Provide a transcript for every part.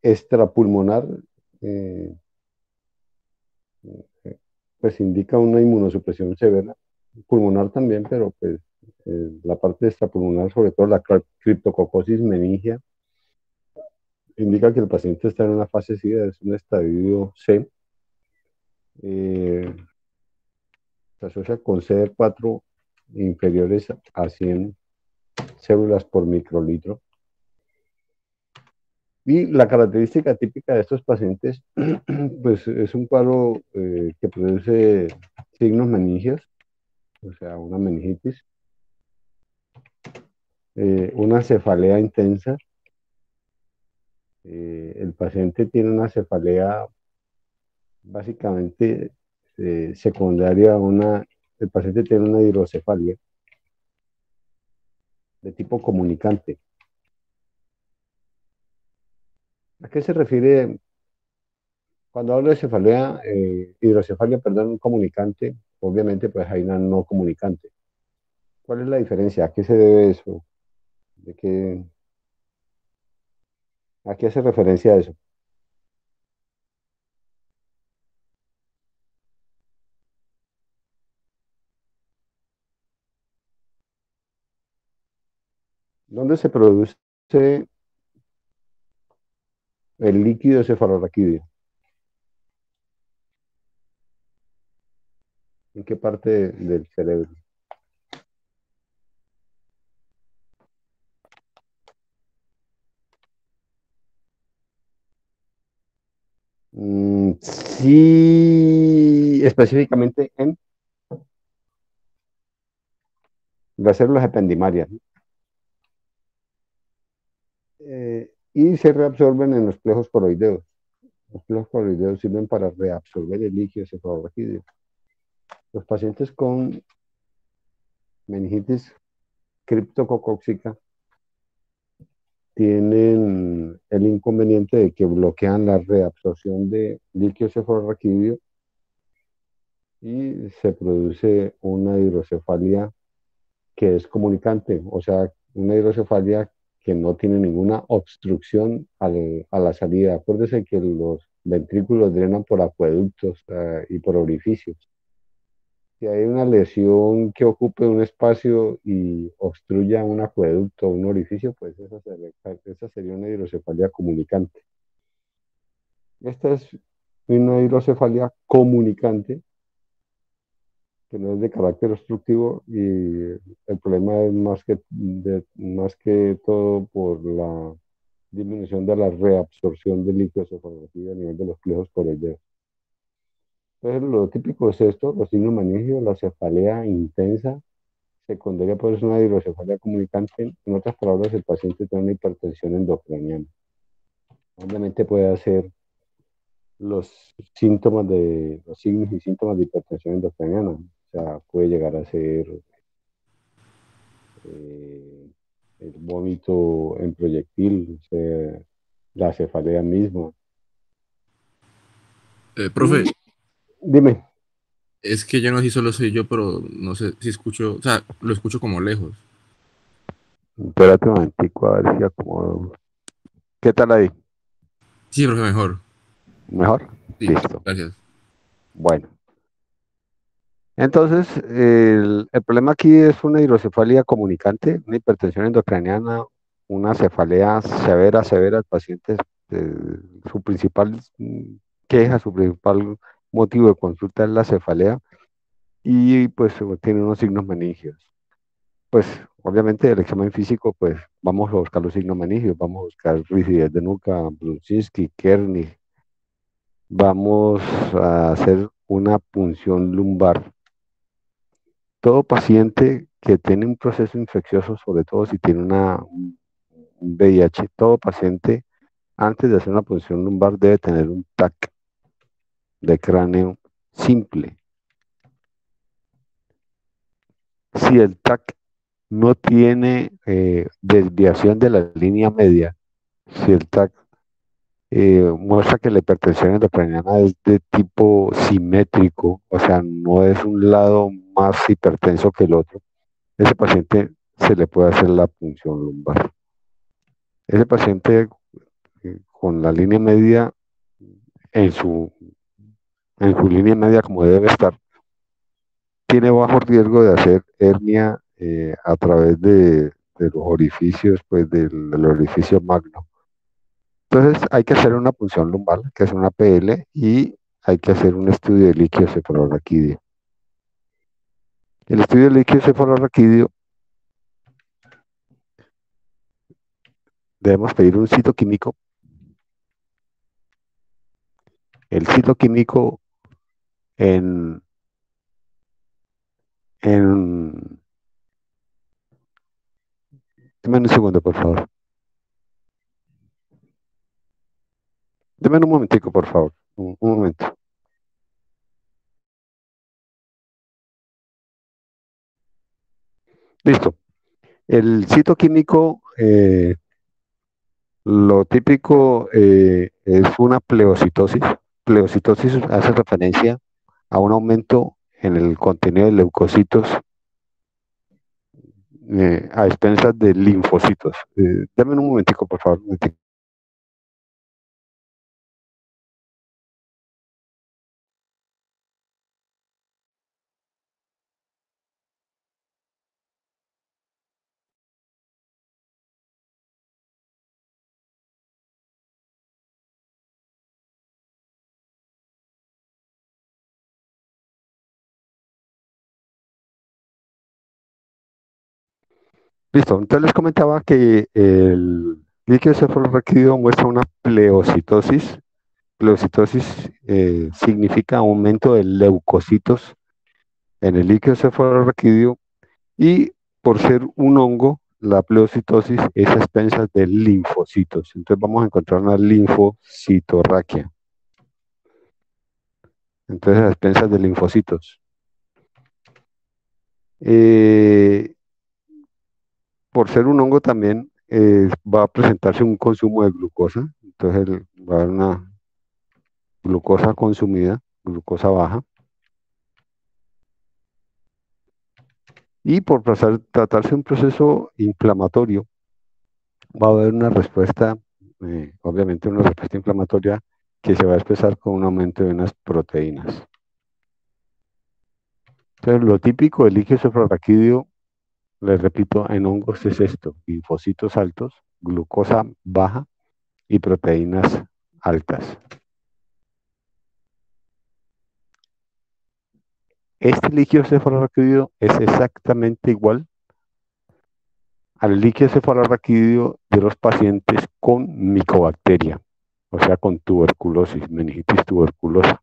extrapulmonar, eh, pues indica una inmunosupresión severa, pulmonar también, pero pues la parte extrapulmonar, sobre todo la criptococosis meningia, indica que el paciente está en una fase SIDA, es un estadio C. eh, Se asocia con CD4 inferiores a 100 células por microlitro. Y la característica típica de estos pacientes, pues es un cuadro que produce signos meningios, o sea, una meningitis, una cefalea intensa. El paciente tiene una cefalea básicamente secundaria a el paciente tiene una hidrocefalia de tipo comunicante. ¿A qué se refiere cuando hablo de cefalea, hidrocefalia, perdón, comunicante? Obviamente, pues hay una no comunicante. ¿Cuál es la diferencia? ¿A qué se debe eso? ¿De qué, ¿A qué hace referencia eso? ¿Dónde se produce el líquido cefalorraquídeo? ¿En qué parte del cerebro? Sí, específicamente en las células ependimarias, ¿no? Y se reabsorben en los plejos coroideos. Los plejos coroideos sirven para reabsorber el líquido cefalorraquídeo. Los pacientes con meningitis criptococóxica tienen el inconveniente de que bloquean la reabsorción de líquido cefalorraquídeo y se produce una hidrocefalia que es comunicante, o sea, una hidrocefalia que no tiene ninguna obstrucción a la salida. Acuérdese que los ventrículos drenan por acueductos y por orificios. Si hay una lesión que ocupe un espacio y obstruya un acueducto o un orificio, pues esa sería una hidrocefalia comunicante. Esta es una hidrocefalia comunicante que no es de carácter obstructivo y el problema es más que todo por la disminución de la reabsorción del líquido cefalorraquídeo a nivel de los plejos coroideos. Entonces, lo típico es esto, los signos meningios, la cefalea intensa, secundaria puede ser una hidrocefalia comunicante. En otras palabras, el paciente tiene una hipertensión endocraniana. Obviamente puede hacer los signos y síntomas de hipertensión endocraniana. O sea, puede llegar a ser eh, el vómito en proyectil, o sea, la cefalea misma. Profe, Y dime, es que yo no sé si solo soy yo, pero no sé si escucho, o sea, lo escucho como lejos. espérate un momentico a ver si acomodo. ¿Qué tal ahí? Sí, profe, mejor. ¿Mejor? Sí, Listo. gracias. Bueno, entonces el problema aquí es una hidrocefalia comunicante, una hipertensión endocraniana, una cefalea severa. El paciente, eh, su principal queja, su principal motivo de consulta es la cefalea y pues tiene unos signos meningios. Pues obviamente el examen físico, pues vamos a buscar los signos meningios, vamos a buscar rigidez de nuca, Brunchiski, Kernig, vamos a hacer una punción lumbar. Todo paciente que tiene un proceso infeccioso, sobre todo si tiene un VIH, todo paciente antes de hacer una punción lumbar debe tener un TAC de cráneo simple. Si el TAC no tiene desviación de la línea media, si el TAC muestra que la hipertensión endocraniana es de tipo simétrico, o sea, no es un lado más hipertenso que el otro, ese paciente se le puede hacer la punción lumbar. Ese paciente con la línea media en su, en su línea media como debe estar, tiene bajo riesgo de hacer hernia a través de los orificios, pues del orificio magno. Entonces hay que hacer una punción lumbar, hay que hacer una PL y hay que hacer un estudio de líquido cefalorraquídeo. El estudio de líquido cefalorraquídeo debemos pedir un citoquímico. El citoquímico en, en... Deme un segundo, por favor. Deme un momentico, por favor. Un momento. Listo. El citoquímico, lo típico es una pleocitosis. Pleocitosis hace referencia a un aumento en el contenido de leucocitos a expensas de linfocitos. Dame un momentico, por favor. Un momentico. Listo. Entonces les comentaba que el líquido cefalorraquídeo muestra una pleocitosis. Pleocitosis significa aumento de leucocitos en el líquido cefalorraquídeo y por ser un hongo, la pleocitosis es a expensas de linfocitos. Entonces vamos a encontrar una linfocitorraquia. Entonces a expensas de linfocitos. Por ser un hongo también va a presentarse un consumo de glucosa. Entonces va a haber una glucosa consumida, glucosa baja. Y por tratarse de un proceso inflamatorio, va a haber una respuesta, obviamente una respuesta inflamatoria que se va a expresar con un aumento de unas proteínas. Entonces, lo típico del líquido cefalorraquídeo, les repito, en hongos es esto: linfocitos altos, glucosa baja y proteínas altas. Este líquido cefalorraquídeo es exactamente igual al líquido cefalorraquídeo de los pacientes con micobacteria, o sea, con tuberculosis, meningitis tuberculosa.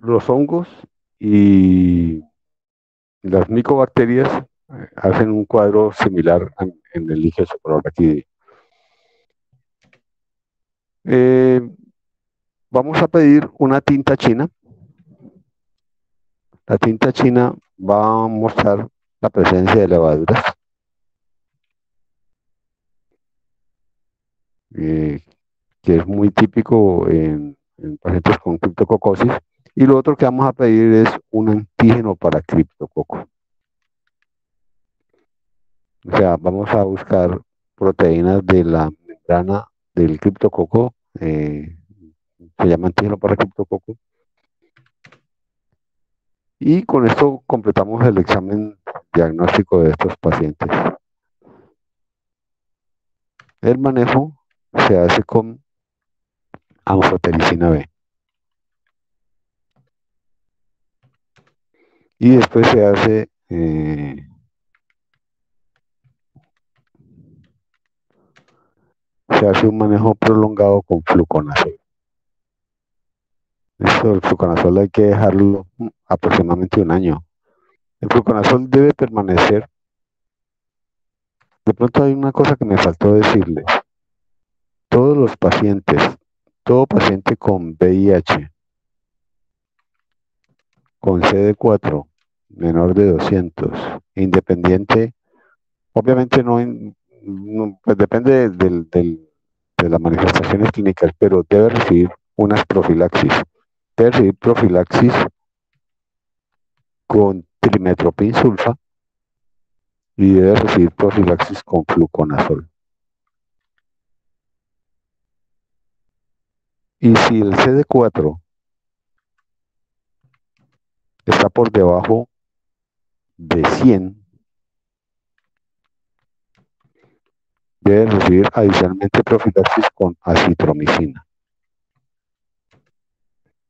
Los hongos y las micobacterias hacen un cuadro similar en el líquido cefalorraquídeo. Vamos a pedir una tinta china. La tinta china va a mostrar la presencia de levaduras, que es muy típico en pacientes con criptococosis. Y lo otro que vamos a pedir es un antígeno para criptococo. O sea, vamos a buscar proteínas de la membrana del criptococo, se llama antígeno para criptococo. Y con esto completamos el examen diagnóstico de estos pacientes. El manejo se hace con anfotericina B. Y después se hace un manejo prolongado con fluconazol. Esto del fluconazol hay que dejarlo aproximadamente un año. El fluconazol debe permanecer. De pronto hay una cosa que me faltó decirles. Todos los pacientes, todo paciente con VIH, con CD4, menor de 200, independiente, obviamente pues depende de las manifestaciones clínicas, pero debe recibir unas profilaxis. Debe recibir profilaxis con trimetoprim sulfa y debe recibir profilaxis con fluconazol. Y si el CD4 está por debajo de 100, debe recibir adicionalmente profilaxis con acitromicina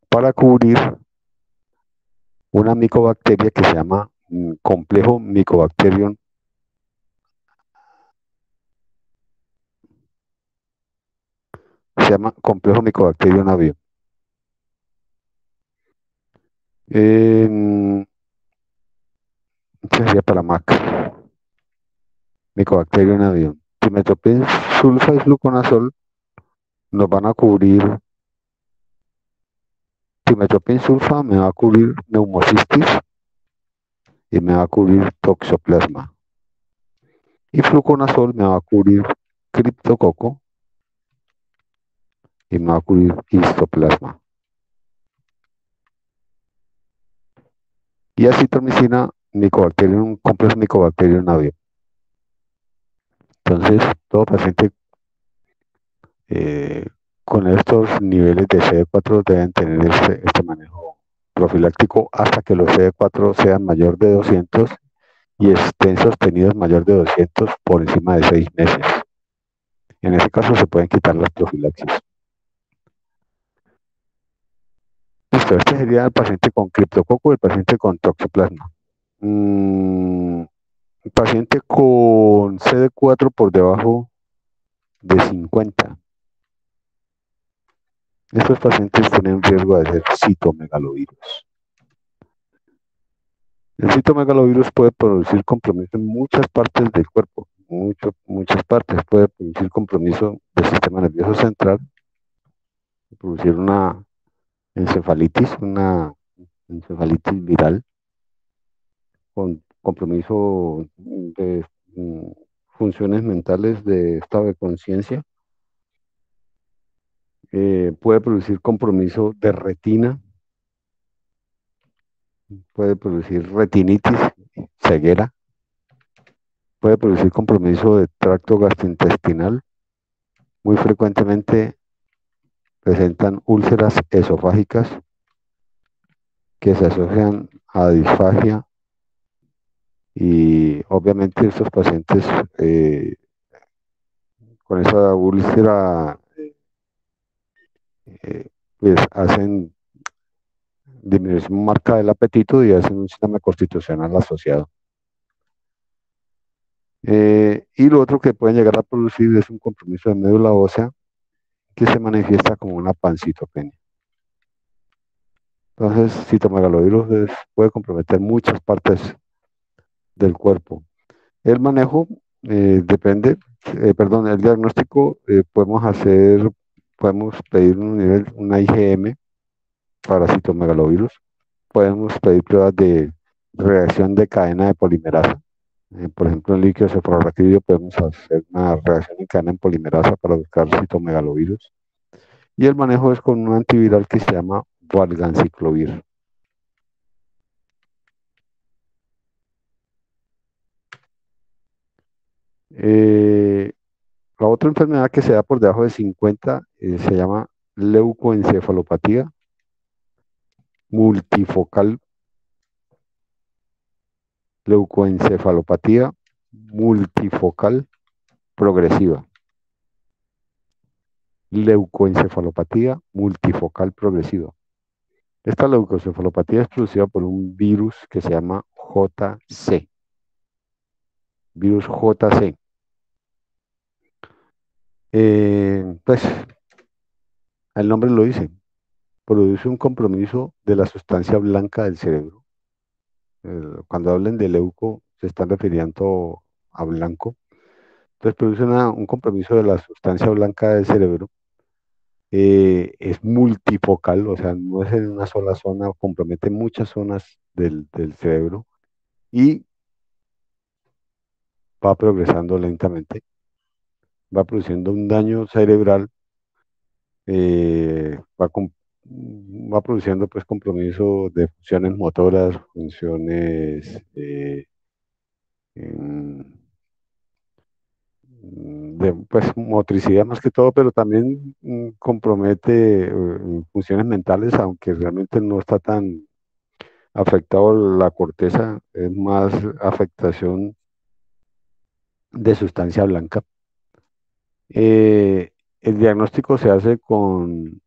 para cubrir una micobacteria que se llama complejo Mycobacterium. Se llama complejo Mycobacterium avium. Eh, sería para MAC, Mycobacterium avium. Timetoprim sulfa y fluconazol nos van a cubrir. Timetoprim sulfa me va a cubrir neumocistis y me va a cubrir toxoplasma. Y fluconazol me va a cubrir criptococo y me va a cubrir histoplasma. Y acitromicina, Mycobacterium, complejo Mycobacterium avium. Entonces, todo paciente con estos niveles de CD4 deben tener este manejo profiláctico hasta que los CD4 sean mayor de 200 y estén sostenidos mayor de 200 por encima de 6 meses. En ese caso se pueden quitar las profilaxis. Listo, este sería el paciente con criptococo y el paciente con toxoplasma. El paciente con CD4 por debajo de 50. Estos pacientes tienen riesgo de ser citomegalovirus. El citomegalovirus puede producir compromiso en muchas partes del cuerpo, muchas partes. Puede producir compromiso del sistema nervioso central, producir una encefalitis viral, con compromiso de funciones mentales de estado de conciencia. Puede producir compromiso de retina, puede producir retinitis, ceguera, puede producir compromiso de tracto gastrointestinal. Muy frecuentemente presentan úlceras esofágicas que se asocian a disfagia y obviamente estos pacientes con esa úlcera pues hacen disminución marcada del apetito y hacen un sistema constitucional asociado. Y lo otro que pueden llegar a producir es un compromiso de médula ósea que se manifiesta como una pancitopenia. Entonces, citomegalovirus puede comprometer muchas partes del cuerpo. El manejo depende, el diagnóstico podemos pedir una IgM para citomegalovirus, podemos pedir pruebas de reacción de cadena de polimerasa. Por ejemplo, en líquido cefalorraquídeo podemos hacer una reacción en cadena en polimerasa para buscar citomegalovirus. Y el manejo es con un antiviral que se llama valganciclovir. La otra enfermedad que se da por debajo de 50 se llama leucoencefalopatía multifocal, leucoencefalopatía multifocal progresiva. Leucoencefalopatía multifocal progresiva. Esta leucoencefalopatía es producida por un virus que se llama JC. Virus JC. Pues, el nombre lo dice, produce un compromiso de la sustancia blanca del cerebro. Cuando hablen de leuco, se están refiriendo a blanco. Entonces produce un compromiso de la sustancia blanca del cerebro. Es multifocal, o sea, no es en una sola zona, compromete muchas zonas del cerebro y va progresando lentamente, va produciendo un daño cerebral, va produciendo pues compromiso de funciones motoras, funciones de pues, motricidad más que todo, pero también compromete funciones mentales, aunque realmente no está tan afectado la corteza, es más afectación de sustancia blanca. Eh, el diagnóstico se hace con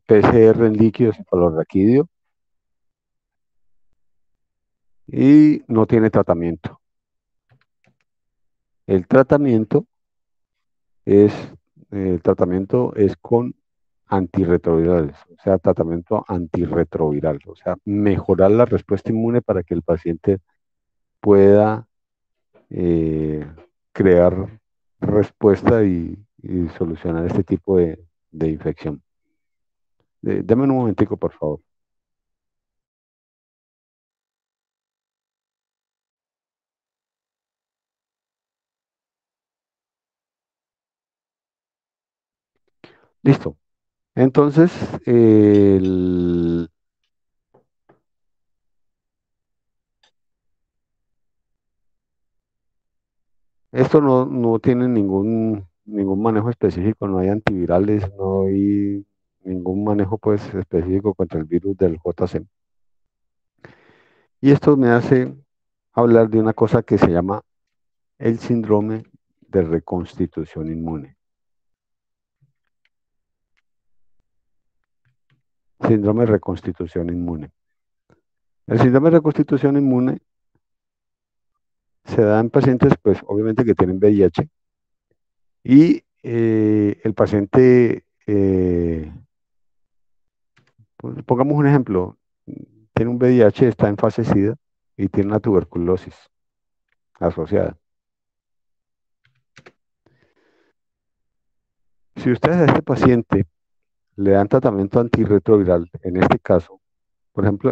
PCR en líquido cefalorraquídeo y no tiene tratamiento. El tratamiento es, el tratamiento es con antirretrovirales, o sea, tratamiento antirretroviral, o sea, mejorar la respuesta inmune para que el paciente pueda eh, crear respuesta y solucionar este tipo de infección. Deme un momentico, por favor. Listo. Entonces, esto no tiene ningún manejo específico, no hay antivirales, no hay ningún manejo pues específico contra el virus del JC. Y esto me hace hablar de una cosa que se llama el síndrome de reconstitución inmune. Síndrome de reconstitución inmune. El síndrome de reconstitución inmune se da en pacientes, pues obviamente que tienen VIH y el paciente, pues, pongamos un ejemplo, tiene un VIH, está en fase SIDA y tiene una tuberculosis asociada. Si ustedes a este paciente le dan tratamiento antirretroviral, en este caso, por ejemplo,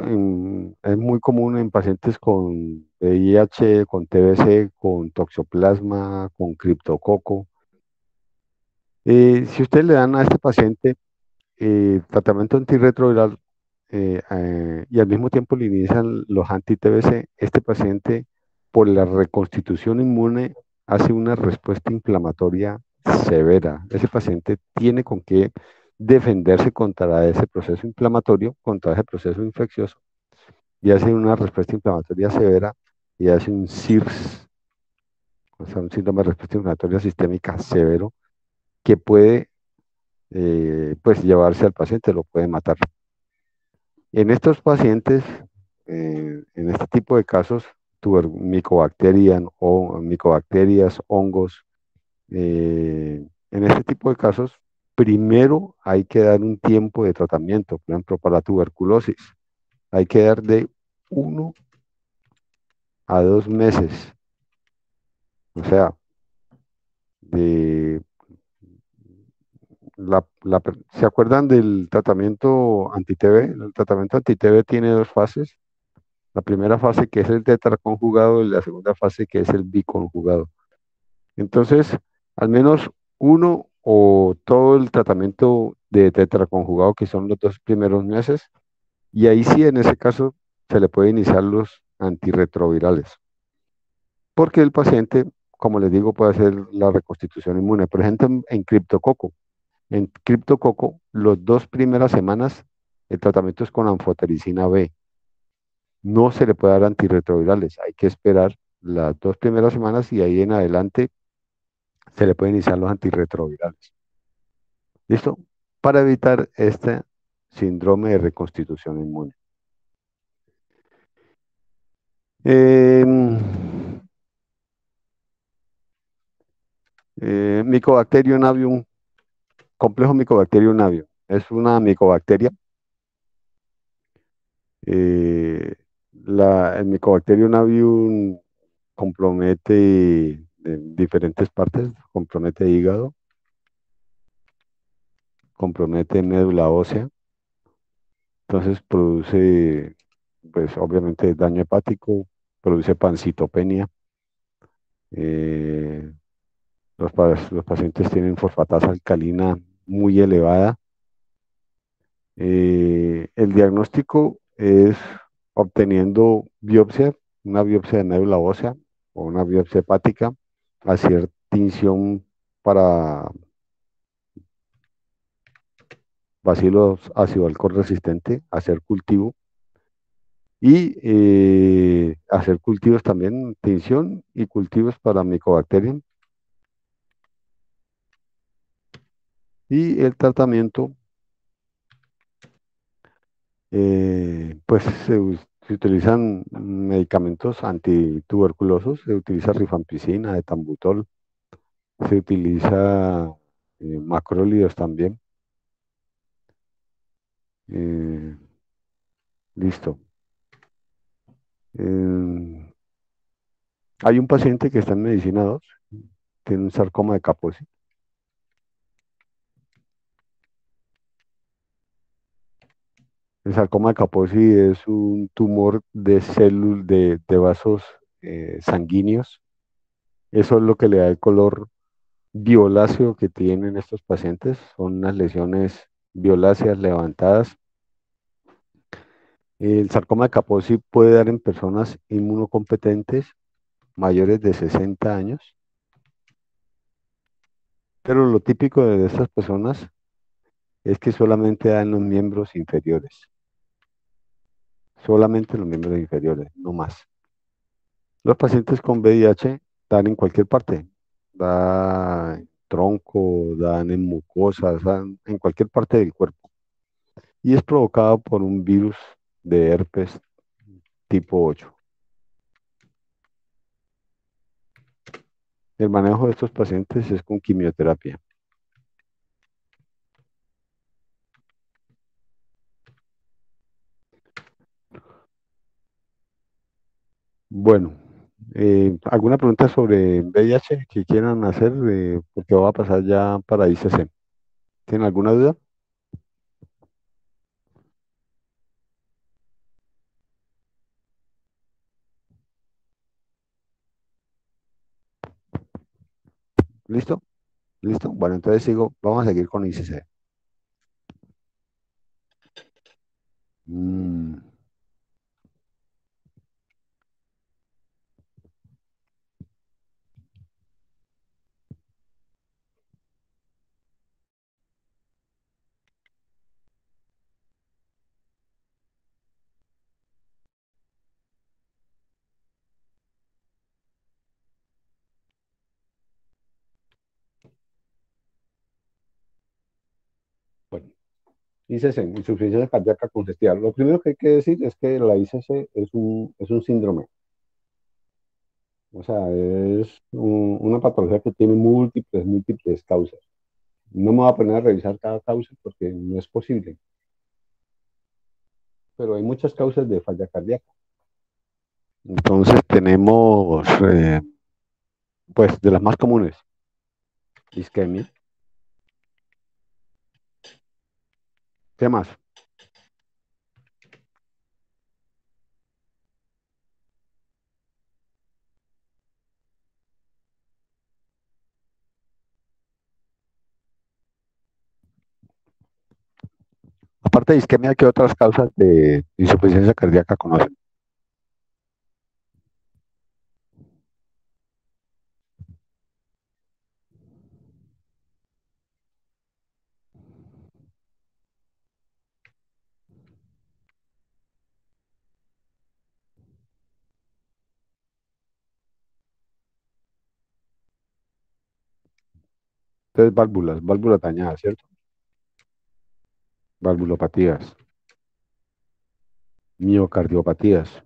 es muy común en pacientes con VIH, con TBC, con toxoplasma, con criptococo. Si ustedes le dan a este paciente tratamiento antirretroviral y al mismo tiempo le inician los anti-TBC, este paciente, por la reconstitución inmune, hace una respuesta inflamatoria severa. Ese paciente tiene con qué defenderse contra ese proceso inflamatorio, contra ese proceso infeccioso, y hace una respuesta inflamatoria severa y hace un SIRS, o sea, un síndrome de respuesta inflamatoria sistémica severo que puede pues llevarse al paciente, lo puede matar. En estos pacientes, en este tipo de casos, micobacterias, hongos, en este tipo de casos, primero hay que dar un tiempo de tratamiento. Por ejemplo, para la tuberculosis, hay que dar de 1 a 2 meses. O sea, de ¿se acuerdan del tratamiento anti-TB? El tratamiento anti-TB tiene dos fases. La primera fase que es el tetraconjugado y la segunda fase que es el biconjugado. Entonces, al menos uno o todo el tratamiento de tetraconjugado, que son los 2 primeros meses, y ahí sí, en ese caso, se le puede iniciar los antirretrovirales, porque el paciente, como les digo, puede hacer la reconstitución inmune. Por ejemplo, en criptococo. En criptococo, las 2 primeras semanas, el tratamiento es con anfotericina B. No se le puede dar antirretrovirales, hay que esperar las 2 primeras semanas y ahí en adelante se le pueden iniciar los antirretrovirales. ¿Listo? Para evitar este síndrome de reconstitución inmune. Em, Mycobacterium avium, complejo Mycobacterium avium. Es una micobacteria. El Mycobacterium avium compromete diferentes partes, compromete hígado, compromete médula ósea, entonces produce, pues obviamente daño hepático, produce pancitopenia, eh, los pacientes tienen fosfatasa alcalina muy elevada. El diagnóstico es obteniendo biopsia, una biopsia de médula ósea o una biopsia hepática a tinción para bacilos ácido alcohol resistente, hacer cultivo y hacer cultivos también, tinción y cultivos para Mycobacterium. Y el tratamiento, pues se utilizan medicamentos antituberculosos, se utiliza rifampicina, etambutol, se utiliza macrólidos también. Eh, listo. Eh, Hay un paciente que está en medicina 2, tiene un sarcoma de Kaposi. El sarcoma de Kaposi es un tumor de células de vasos sanguíneos. Eso es lo que le da el color violáceo que tienen estos pacientes. Son unas lesiones violáceas levantadas. El sarcoma de Kaposi puede dar en personas inmunocompetentes mayores de 60 años, pero lo típico de estas personas es que solamente da en los miembros inferiores, solamente los miembros inferiores, no más. Los pacientes con VIH dan en cualquier parte, dan en tronco, dan en mucosas, dan en cualquier parte del cuerpo. Y es provocado por un virus de herpes tipo 8. El manejo de estos pacientes es con quimioterapia. Bueno, ¿alguna pregunta sobre VIH que quieran hacer? Porque va a pasar ya para ICC. ¿Tienen alguna duda? ¿Listo? ¿Listo? Bueno, entonces sigo, vamos a seguir con ICC. Mm, bueno, ICC, insuficiencia cardíaca congestiva. Lo primero que hay que decir es que la ICC es un síndrome. O sea, es una patología que tiene múltiples causas. No me voy a poner a revisar cada causa porque no es posible, pero hay muchas causas de falla cardíaca. Entonces tenemos, pues, de las más comunes, isquemia. ¿Qué más? Aparte de isquemia, ¿qué otras causas de insuficiencia cardíaca conocen? Entonces, válvulas dañadas, ¿cierto? Valvulopatías, miocardiopatías.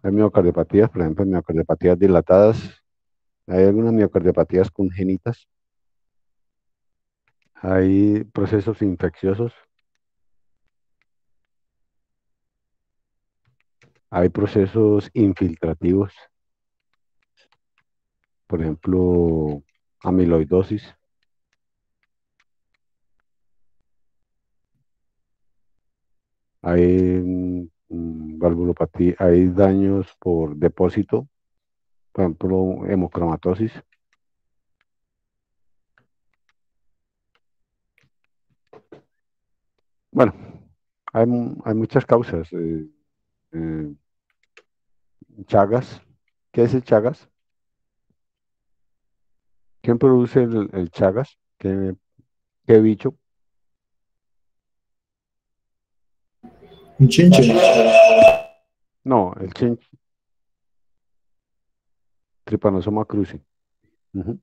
Hay miocardiopatías, por ejemplo, miocardiopatías dilatadas. Hay algunas miocardiopatías congénitas. Hay procesos infecciosos. Hay procesos infiltrativos, por ejemplo, amiloidosis. Hay valvulopatía, hay daños por depósito, por ejemplo, hemocromatosis. Bueno, hay muchas causas. Chagas. ¿Qué es el Chagas? ¿Quién produce el Chagas? ¿Qué bicho? Un chinche. No, el Trypanosoma cruzi. Ujú.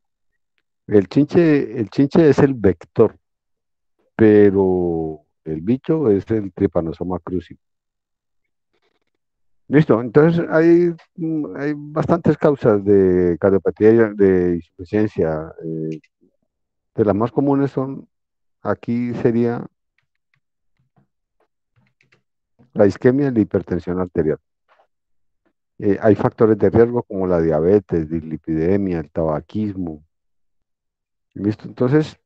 El chinche es el vector, pero el bicho es el Trypanosoma cruzi. Listo, entonces hay bastantes causas de cardiopatía y de insuficiencia. De las más comunes son, aquí sería la isquemia y la hipertensión arterial. Hay factores de riesgo como la diabetes, dislipidemia, el tabaquismo. Listo, entonces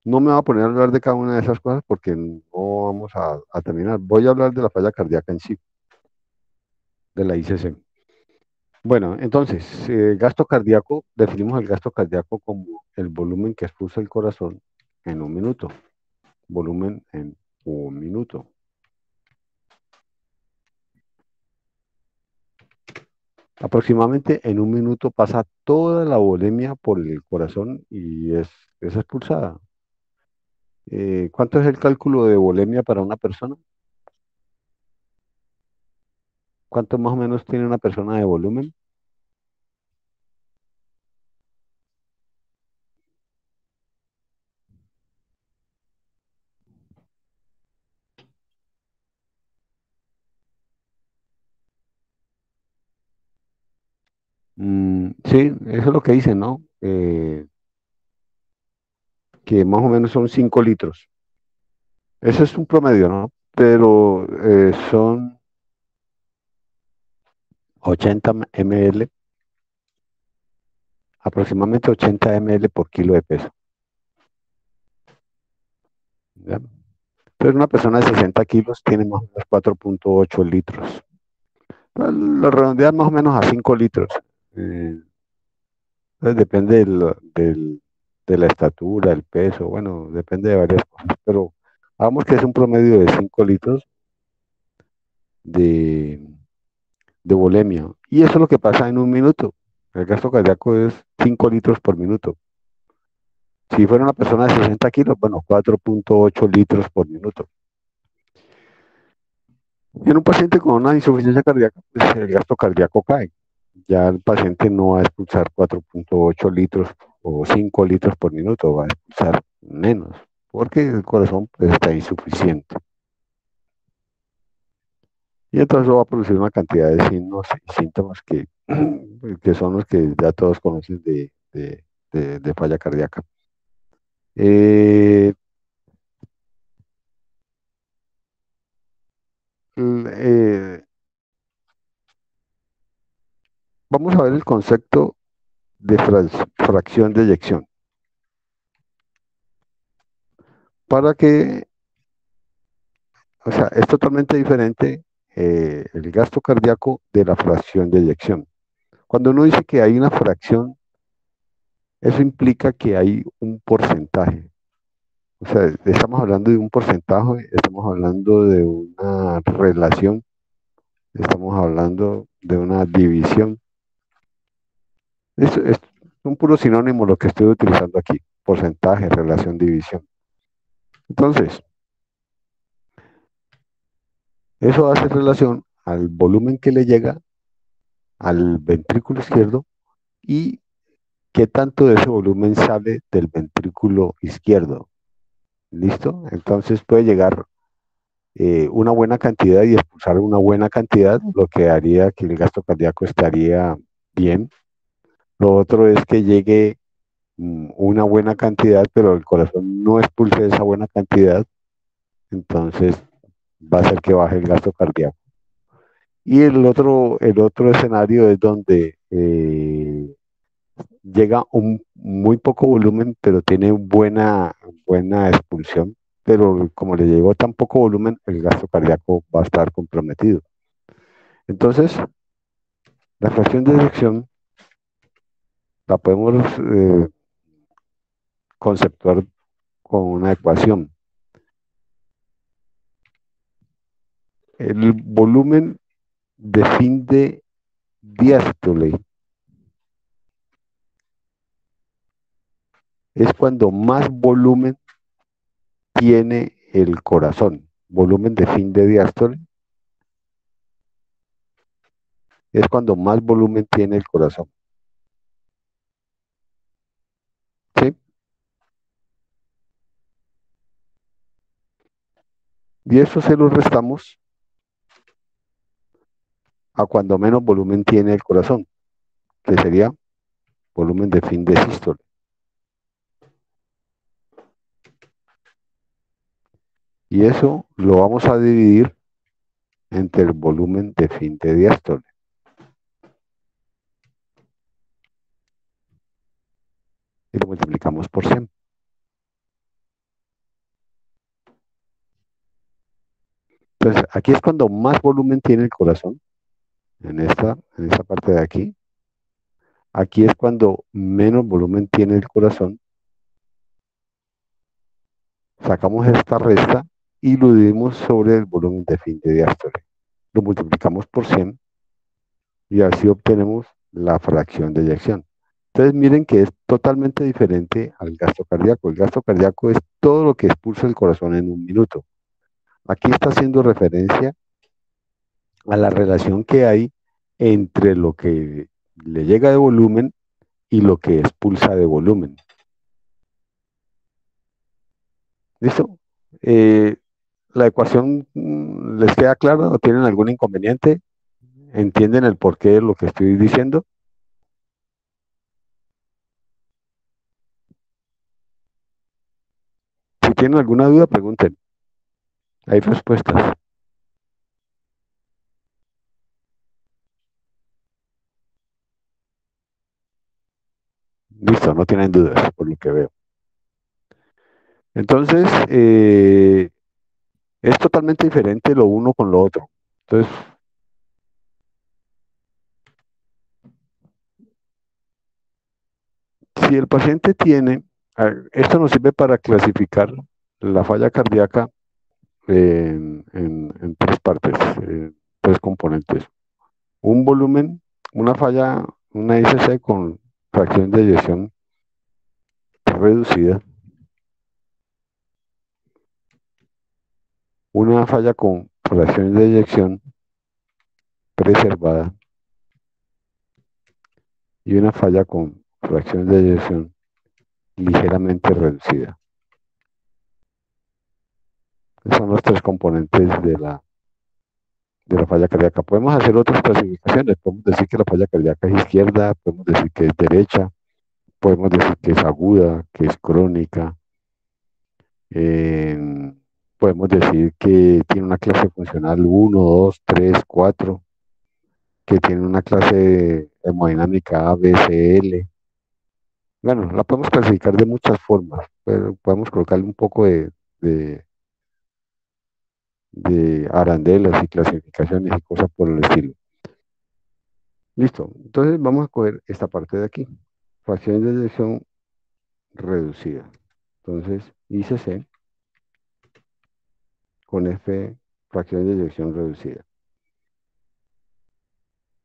no me voy a poner a hablar de cada una de esas cosas porque no vamos a terminar. Voy a hablar de la falla cardíaca en sí, de la ICC. Bueno, entonces, gasto cardíaco, definimos el gasto cardíaco como el volumen que expulsa el corazón en un minuto. Volumen en un minuto. Aproximadamente en un minuto pasa toda la volemia por el corazón y es expulsada. ¿Cuánto es el cálculo de volemia para una persona? ¿Cuánto más o menos tiene una persona de volumen? Sí, eso es lo que dicen, ¿no? Que más o menos son 5 litros. Eso es un promedio, ¿no? Pero son 80 ml, aproximadamente 80 ml por kilo de peso. ¿Ya? Entonces una persona de 60 kilos tiene más o menos 4.8 litros. Lo redondean más o menos a 5 litros. Eh, entonces depende de la estatura, el peso, bueno, depende de varias cosas. Pero vamos que es un promedio de 5 litros de, de volemia. Y eso es lo que pasa en un minuto. El gasto cardíaco es 5 litros por minuto. Si fuera una persona de 60 kilos, bueno, 4.8 litros por minuto. Y en un paciente con una insuficiencia cardíaca, pues el gasto cardíaco cae. Ya el paciente no va a expulsar 4.8 litros o 5 litros por minuto, va a expulsar menos, porque el corazón pues, está insuficiente. Y entonces eso va a producir una cantidad de signos y síntomas que son los que ya todos conocen de falla cardíaca. Eh, l- eh, Vamos a ver el concepto de fracción de eyección. Para que, o sea, es totalmente diferente el gasto cardíaco de la fracción de eyección. Cuando uno dice que hay una fracción, eso implica que hay un porcentaje. O sea, estamos hablando de un porcentaje, estamos hablando de una relación, estamos hablando de una división. Es un puro sinónimo lo que estoy utilizando aquí. Porcentaje, relación, división. Entonces, eso hace relación al volumen que le llega al ventrículo izquierdo y qué tanto de ese volumen sale del ventrículo izquierdo. ¿Listo? Entonces puede llegar una buena cantidad y expulsar una buena cantidad, lo que haría que el gasto cardíaco estaría bien. Lo otro es que llegue una buena cantidad, pero el corazón no expulse esa buena cantidad, entonces va a ser que baje el gasto cardíaco. Y el otro escenario es donde llega un muy poco volumen, pero tiene buena expulsión, pero como le llegó tan poco volumen, el gasto cardíaco va a estar comprometido. Entonces, la fracción de eyección la podemos conceptuar con una ecuación. El volumen de fin de diástole es cuando más volumen tiene el corazón. Volumen de fin de diástole es cuando más volumen tiene el corazón. ¿Sí? Y eso se lo restamos a cuando menos volumen tiene el corazón, que sería volumen de fin de sístole. Y eso lo vamos a dividir entre el volumen de fin de diástole. Y lo multiplicamos por 100. Entonces, aquí es cuando más volumen tiene el corazón, en esta parte de aquí. Aquí es cuando menos volumen tiene el corazón. Sacamos esta resta y lo dividimos sobre el volumen de fin de diástole. Lo multiplicamos por 100 y así obtenemos la fracción de eyección. Entonces miren que es totalmente diferente al gasto cardíaco. El gasto cardíaco es todo lo que expulsa el corazón en un minuto. Aquí está haciendo referencia a la relación que hay entre lo que le llega de volumen y lo que expulsa de volumen. ¿Listo? ¿La ecuación les queda clara o tienen algún inconveniente? ¿Entienden el porqué de lo que estoy diciendo? Si tienen alguna duda, pregunten. Hay respuestas. Listo, no tienen dudas, por lo que veo. Entonces, es totalmente diferente lo uno con lo otro. Entonces, si el paciente tiene, esto nos sirve para clasificar la falla cardíaca en tres partes, tres componentes. Un volumen, una falla, una ICC con fracción de eyección reducida, una falla con fracción de eyección preservada y una falla con fracción de eyección ligeramente reducida. Esos son los tres componentes de la falla cardíaca. Podemos hacer otras clasificaciones. Podemos decir que la falla cardíaca es izquierda, podemos decir que es derecha, podemos decir que es aguda, que es crónica. Podemos decir que tiene una clase funcional 1, 2, 3, 4, que tiene una clase hemodinámica A, B, C, L. Bueno, la podemos clasificar de muchas formas, pero podemos colocarle un poco de arandelas y clasificaciones y cosas por el estilo. Listo, entonces vamos a coger esta parte de aquí, fracción de eyección reducida. Entonces, ICC con F, fracción de eyección reducida.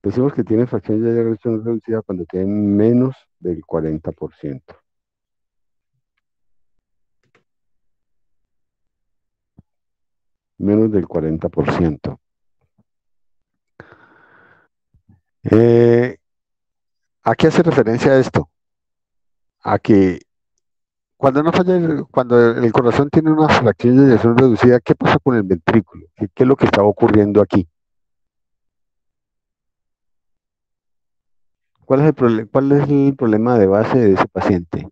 Decimos que tiene fracción de eyección reducida cuando tiene menos del 40%. Menos del 40%. ¿A qué hace referencia esto? A que cuando el corazón tiene una fracción de eyección reducida, ¿qué pasa con el ventrículo? ¿Qué es lo que está ocurriendo aquí? ¿Cuál es el problema de base de ese paciente?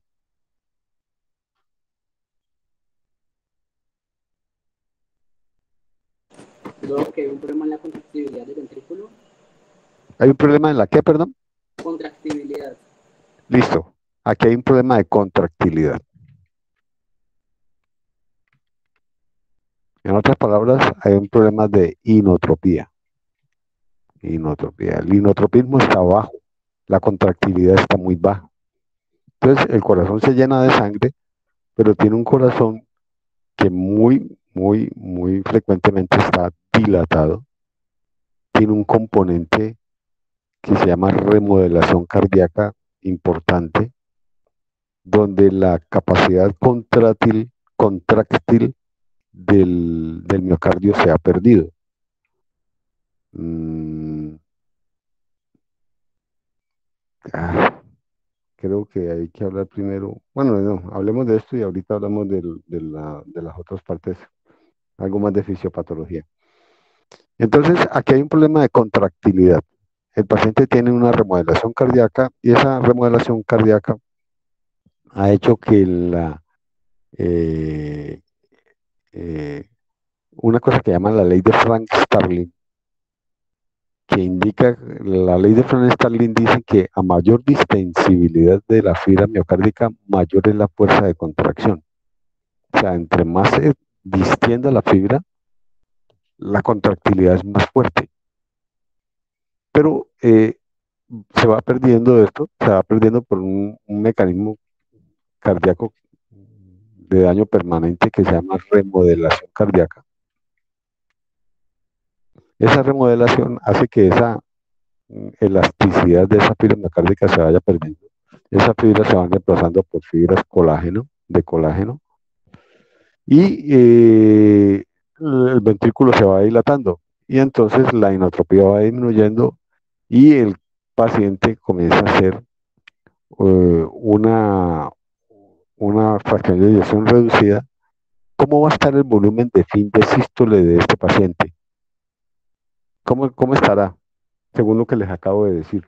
Creo que hay un problema en la contractibilidad del ventrículo. ¿Hay un problema en la qué, perdón? Contractibilidad. Listo. Aquí hay un problema de contractilidad. En otras palabras, hay un problema de inotropía. El inotropismo está bajo. La contractilidad está muy baja. Entonces, el corazón se llena de sangre, pero tiene un corazón que muy muy frecuentemente está dilatado, tiene un componente que se llama remodelación cardíaca importante, donde la capacidad contráctil del miocardio se ha perdido. Mm, ah, creo que hay que hablar primero. Bueno, no, hablemos de esto y ahorita hablamos de las otras partes, algo más de fisiopatología. Entonces, aquí hay un problema de contractilidad. El paciente tiene una remodelación cardíaca y esa remodelación cardíaca ha hecho que eh, eh, una cosa que llaman la ley de Frank-Starling, que indica, la ley de Frank-Starling dice que a mayor distensibilidad de la fibra miocárdica, mayor es la fuerza de contracción. O sea, entre más se distienda la fibra, la contractilidad es más fuerte. Pero se va perdiendo esto, se va perdiendo por un mecanismo cardíaco de daño permanente que se llama remodelación cardíaca. Esa remodelación hace que esa elasticidad de esa fibra miocárdica se vaya perdiendo. Esas fibras se van reemplazando por fibras de colágeno, y el ventrículo se va dilatando. Y entonces la inotropía va disminuyendo y el paciente comienza a hacer una fracción de eyección reducida. ¿Cómo va a estar el volumen de fin de sístole de este paciente? ¿Cómo estará? Según lo que les acabo de decir.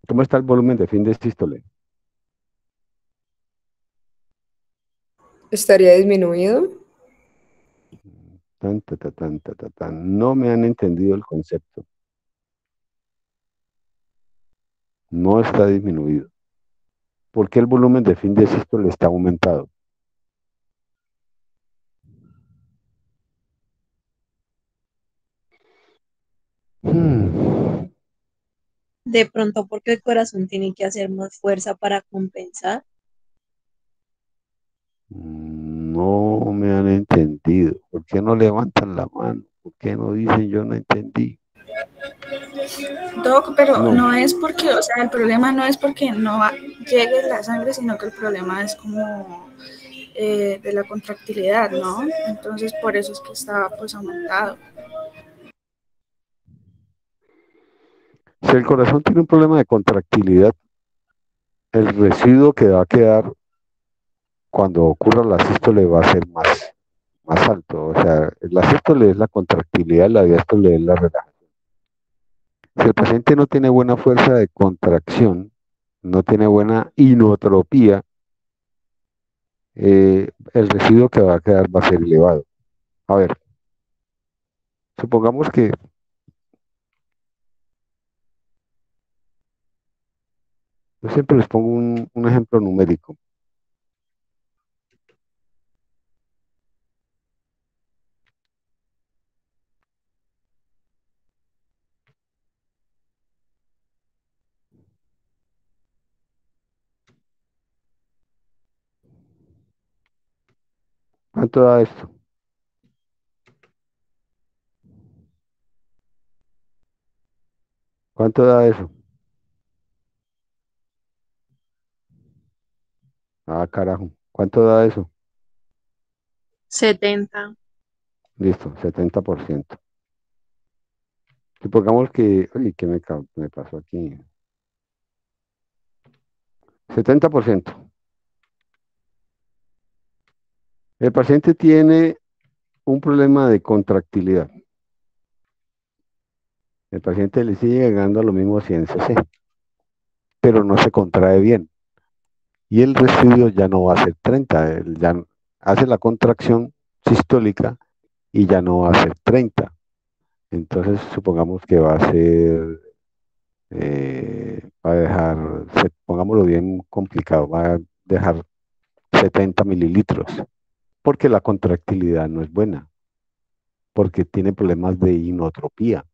¿Cómo está el volumen de fin de sístole? ¿Estaría disminuido? No me han entendido el concepto. No está disminuido. ¿Por qué el volumen de fin de sístole está aumentado? De pronto porque el corazón tiene que hacer más fuerza para compensar. No me han entendido. ¿Por qué no levantan la mano? ¿Por qué no dicen yo no entendí? Doc, pero No. no es porque, o sea, el problema no es porque no llegue la sangre, sino que el problema es como de la contractilidad, ¿no? Entonces, por eso es que está pues aumentado. Si el corazón tiene un problema de contractilidad, el residuo que va a quedar cuando ocurra la sístole va a ser más alto. O sea, la sístole es la contractilidad, la diástole es la relajación. Si el paciente no tiene buena fuerza de contracción, no tiene buena inotropía, el residuo que va a quedar va a ser elevado. A ver, supongamos que yo siempre les pongo un ejemplo numérico. ¿Cuánto da esto? ¿Cuánto da eso? Ah, carajo. ¿Cuánto da eso? 70. Listo, 70%. Supongamos que, oye, ¿qué me pasó aquí? 70%. El paciente tiene un problema de contractilidad. El paciente le sigue llegando a lo mismo 100 cc, pero no se contrae bien. Y el residuo ya no va a ser 30, él ya hace la contracción sistólica y ya no va a ser 30. Entonces supongamos que va a ser, va a dejar, pongámoslo bien complicado, va a dejar 70 mililitros, porque la contractilidad no es buena, porque tiene problemas de inotropía.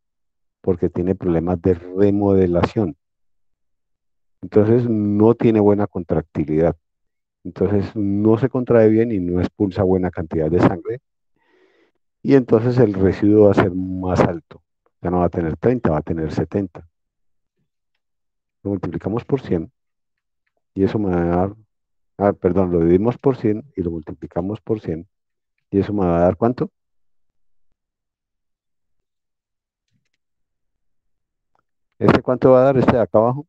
porque tiene problemas de remodelación. Entonces no tiene buena contractilidad. Entonces no se contrae bien y no expulsa buena cantidad de sangre. Y entonces el residuo va a ser más alto. Ya no va a tener 30, va a tener 70. Lo multiplicamos por 100 y eso me va a dar, perdón, lo dividimos por 100 y lo multiplicamos por 100 y eso me va a dar ¿cuánto? ¿Este cuánto va a dar este de acá abajo?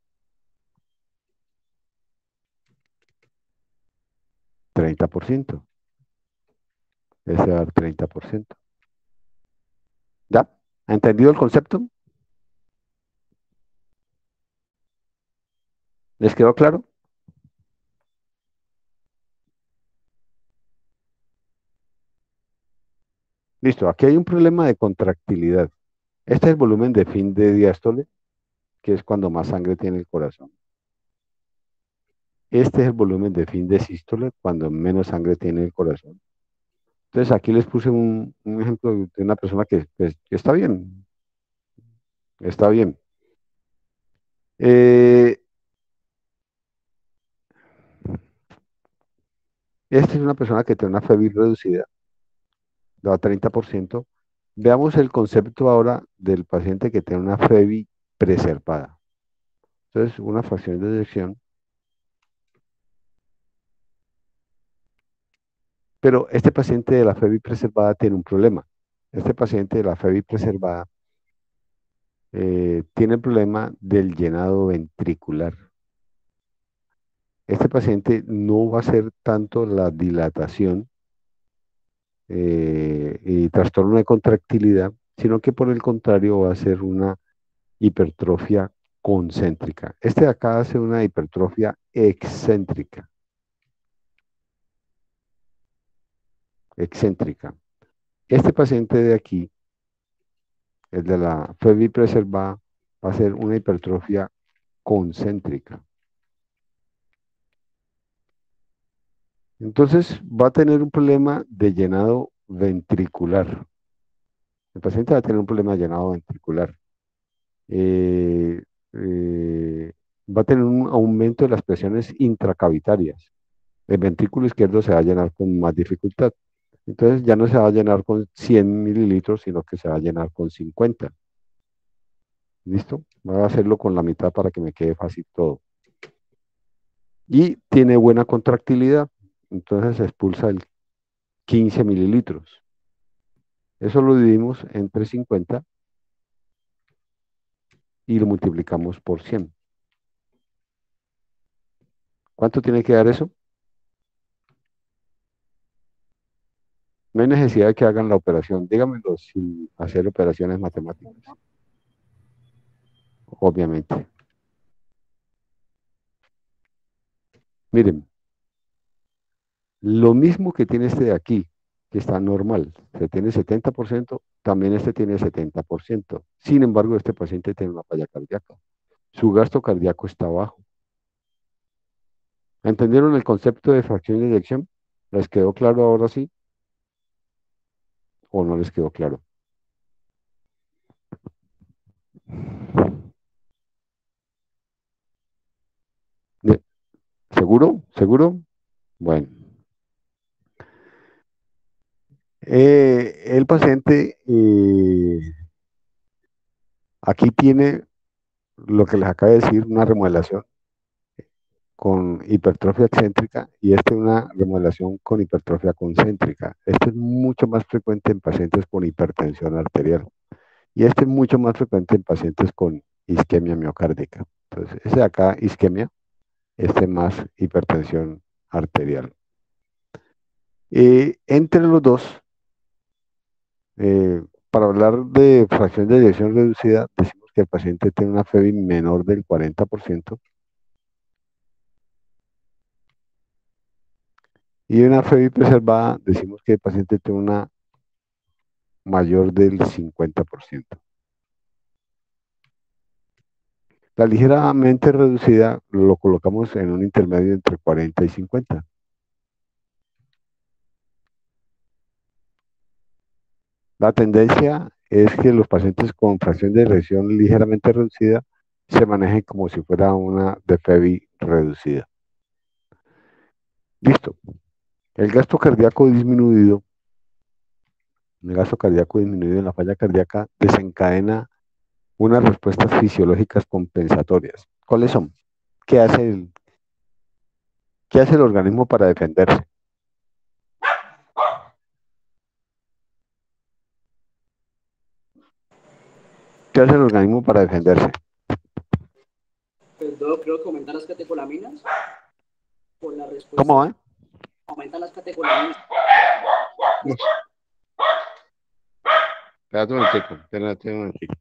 30%. Ese va a dar 30%. ¿Ya? ¿Ha entendido el concepto? ¿Les quedó claro? Listo, aquí hay un problema de contractilidad. Este es el volumen de fin de diástole, que es cuando más sangre tiene el corazón. Este es el volumen de fin de sístole, cuando menos sangre tiene el corazón. Entonces aquí les puse un ejemplo de una persona que está bien. Está bien. Esta es una persona que tiene una FEBI reducida, da 30%. Veamos el concepto ahora del paciente que tiene una FEBI preservada. Entonces, una fracción de eyección. Pero este paciente de la FEBI preservada tiene un problema. Este paciente de la FEBI preservada tiene el problema del llenado ventricular. Este paciente no va a ser tanto la dilatación y trastorno de contractilidad, sino que por el contrario va a ser una hipertrofia concéntrica. Este de acá hace una hipertrofia excéntrica. Excéntrica. Este paciente de aquí, el de la FEBI preservada, va a ser una hipertrofia concéntrica. Entonces va a tener un problema de llenado ventricular. El paciente va a tener un problema de llenado ventricular. Eh, va a tener un aumento de las presiones intracavitarias. El ventrículo izquierdo se va a llenar con más dificultad. Entonces ya no se va a llenar con 100 mililitros, sino que se va a llenar con 50. ¿Listo? Voy a hacerlo con la mitad para que me quede fácil todo. Y tiene buena contractilidad, entonces se expulsa el 15 mililitros. Eso lo dividimos entre 50 y lo multiplicamos por 100. ¿Cuánto tiene que dar eso? No hay necesidad de que hagan la operación. Dígamelo sin hacer operaciones matemáticas. Obviamente. Miren, lo mismo que tiene este de aquí, que está normal, se tiene 70%, también este tiene 70%. Sin embargo, este paciente tiene una falla cardíaca. Su gasto cardíaco está bajo. ¿Entendieron el concepto de fracción de eyección? ¿Les quedó claro ahora sí? ¿O no les quedó claro? ¿Seguro? ¿Seguro? Bueno. El paciente aquí tiene lo que les acabo de decir, una remodelación con hipertrofia excéntrica y esta es una remodelación con hipertrofia concéntrica. Esto es mucho más frecuente en pacientes con hipertensión arterial y este es mucho más frecuente en pacientes con isquemia miocárdica. Entonces, ese de acá, isquemia, este más hipertensión arterial. Entre los dos, para hablar de fracción de eyección reducida, decimos que el paciente tiene una FEBI menor del 40%. Y una FEBI preservada, decimos que el paciente tiene una mayor del 50%. La ligeramente reducida lo colocamos en un intermedio entre 40 y 50. La tendencia es que los pacientes con fracción de erección ligeramente reducida se manejen como si fuera una DFEBI reducida. Listo. El gasto cardíaco disminuido, en la falla cardíaca desencadena unas respuestas fisiológicas compensatorias. ¿Cuáles son? ¿Qué hace el organismo para defenderse? ¿Qué hace el organismo para defenderse? Pues yo creo que aumentan las catecolaminas por la respuesta. ¿Cómo va? Aumentan las catecolaminas. Espérate un momentico.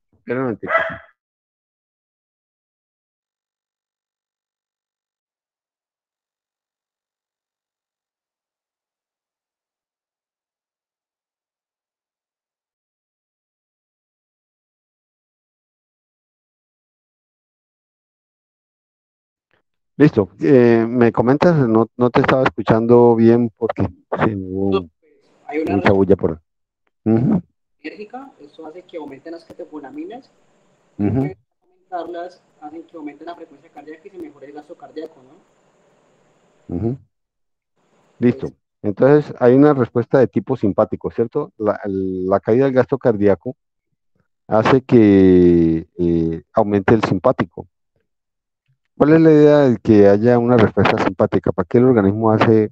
Listo. Me comentas, no te estaba escuchando bien porque sí, hubo Hay una mucha bulla por ahí. Ujú, enérgica, eso hace que aumenten las catecolaminas. ujú. Aumentarlas hacen que aumente la frecuencia cardíaca y se mejore el gasto cardíaco, ¿no? Ujú. Listo. Entonces, hay una respuesta de tipo simpático, ¿cierto? La caída del gasto cardíaco hace que aumente el simpático. ¿Cuál es la idea de que haya una respuesta simpática? ¿Para qué el organismo hace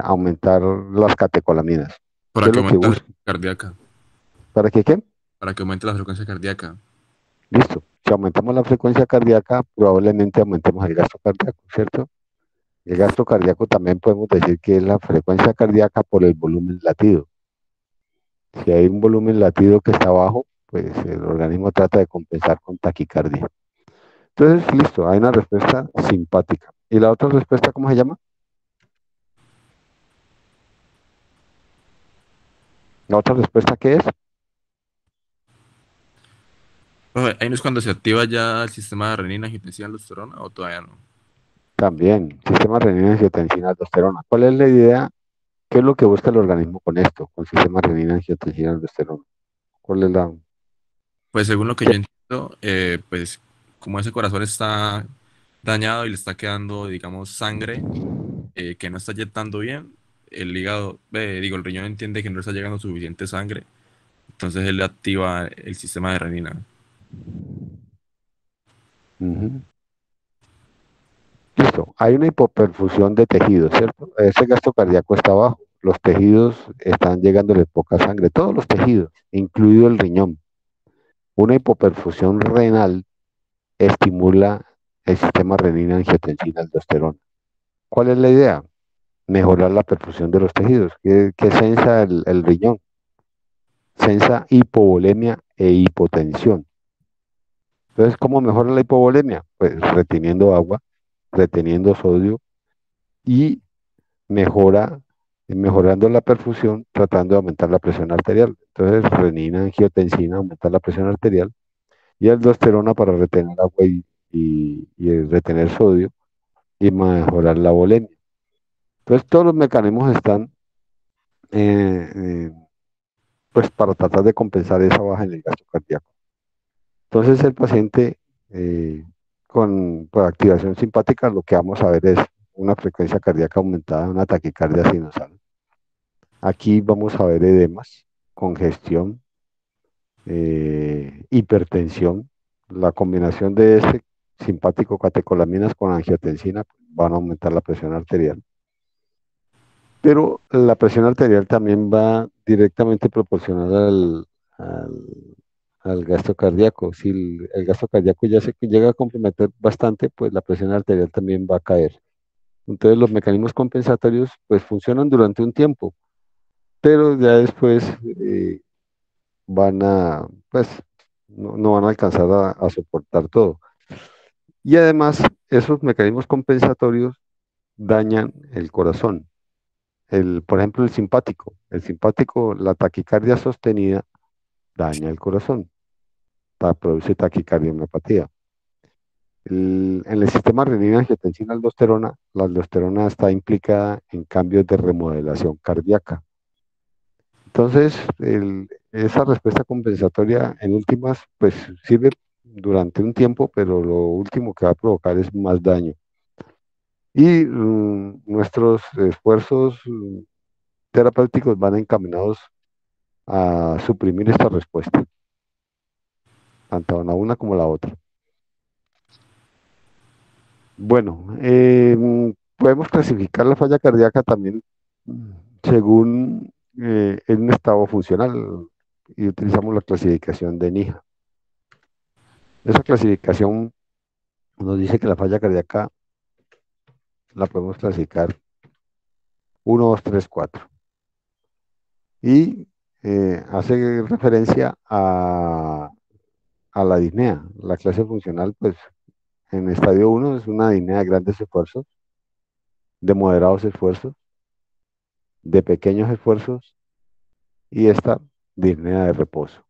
aumentar las catecolaminas? ¿Qué Para es que lo que aumente la busca? frecuencia cardíaca. ¿Para qué qué? Para que aumente la frecuencia cardíaca. Listo. Si aumentamos la frecuencia cardíaca, probablemente aumentemos el gasto cardíaco, ¿cierto? El gasto cardíaco también podemos decir que es la frecuencia cardíaca por el volumen latido. Si hay un volumen latido que está bajo, pues el organismo trata de compensar con taquicardia. Entonces, listo, hay una respuesta simpática. ¿Y la otra respuesta cómo se llama? ¿La otra respuesta qué es? Oye, ahí no es cuando se activa ya el sistema de renina, angiotensina, aldosterona, o todavía no. También, sistema renina-angiotensina aldosterona. ¿Cuál es la idea? ¿Qué es lo que busca el organismo con esto, con sistema renina-angiotensina aldosterona? ¿Cuál es la...? Pues según lo que ¿Qué? yo entiendo, pues como ese corazón está dañado y le está quedando, digamos, sangre que no está inyectando bien, el hígado, el riñón entiende que no le está llegando suficiente sangre, entonces él le activa el sistema de renina. Ujú. Listo, hay una hipoperfusión de tejidos, ¿cierto? Ese gasto cardíaco está bajo, los tejidos están llegándole poca sangre, todos los tejidos, incluido el riñón. Una hipoperfusión renal estimula el sistema renina-angiotensina-aldosterona. ¿Cuál es la idea? Mejorar la perfusión de los tejidos. ¿Qué sensa el riñón? Sensa hipovolemia e hipotensión. Entonces, ¿cómo mejora la hipovolemia? Pues reteniendo agua, reteniendo sodio y mejorando la perfusión, tratando de aumentar la presión arterial. Entonces, renina, angiotensina, aumentar la presión arterial y aldosterona para retener agua y retener sodio y mejorar la volemia. Entonces, todos los mecanismos están eh, eh, pues para tratar de compensar esa baja en el gasto cardíaco. Entonces, el paciente con por activación simpática, lo que vamos a ver es una frecuencia cardíaca aumentada, una taquicardia sinusal. Aquí vamos a ver edemas, congestión, hipertensión. La combinación de este simpático catecolaminas con angiotensina van a aumentar la presión arterial. Pero la presión arterial también va directamente proporcional al gasto cardíaco. Si el gasto cardíaco ya se llega a comprometer bastante, pues la presión arterial también va a caer. Entonces los mecanismos compensatorios pues funcionan durante un tiempo, pero ya después pues no van a alcanzar a soportar todo. Y además esos mecanismos compensatorios dañan el corazón. Por ejemplo, el simpático, la taquicardia sostenida daña el corazón, produce taquicardiomopatía. En el sistema renina-angiotensina-aldosterona, la aldosterona está implicada en cambios de remodelación cardíaca. Entonces, esa respuesta compensatoria en últimas, pues sirve durante un tiempo, pero lo último que va a provocar es más daño. Y nuestros esfuerzos terapéuticos van encaminados a suprimir esta respuesta, tanto a la una como a la otra. Bueno, podemos clasificar la falla cardíaca también mm, según en un estado funcional y utilizamos la clasificación de NIHA. Esa clasificación nos dice que la falla cardíaca la podemos clasificar uno, 2, 3, 4 y hace referencia a la disnea. La clase funcional, pues en estadio uno es una disnea de grandes esfuerzos, de moderados esfuerzos, de pequeños esfuerzos y esta disnea de reposo.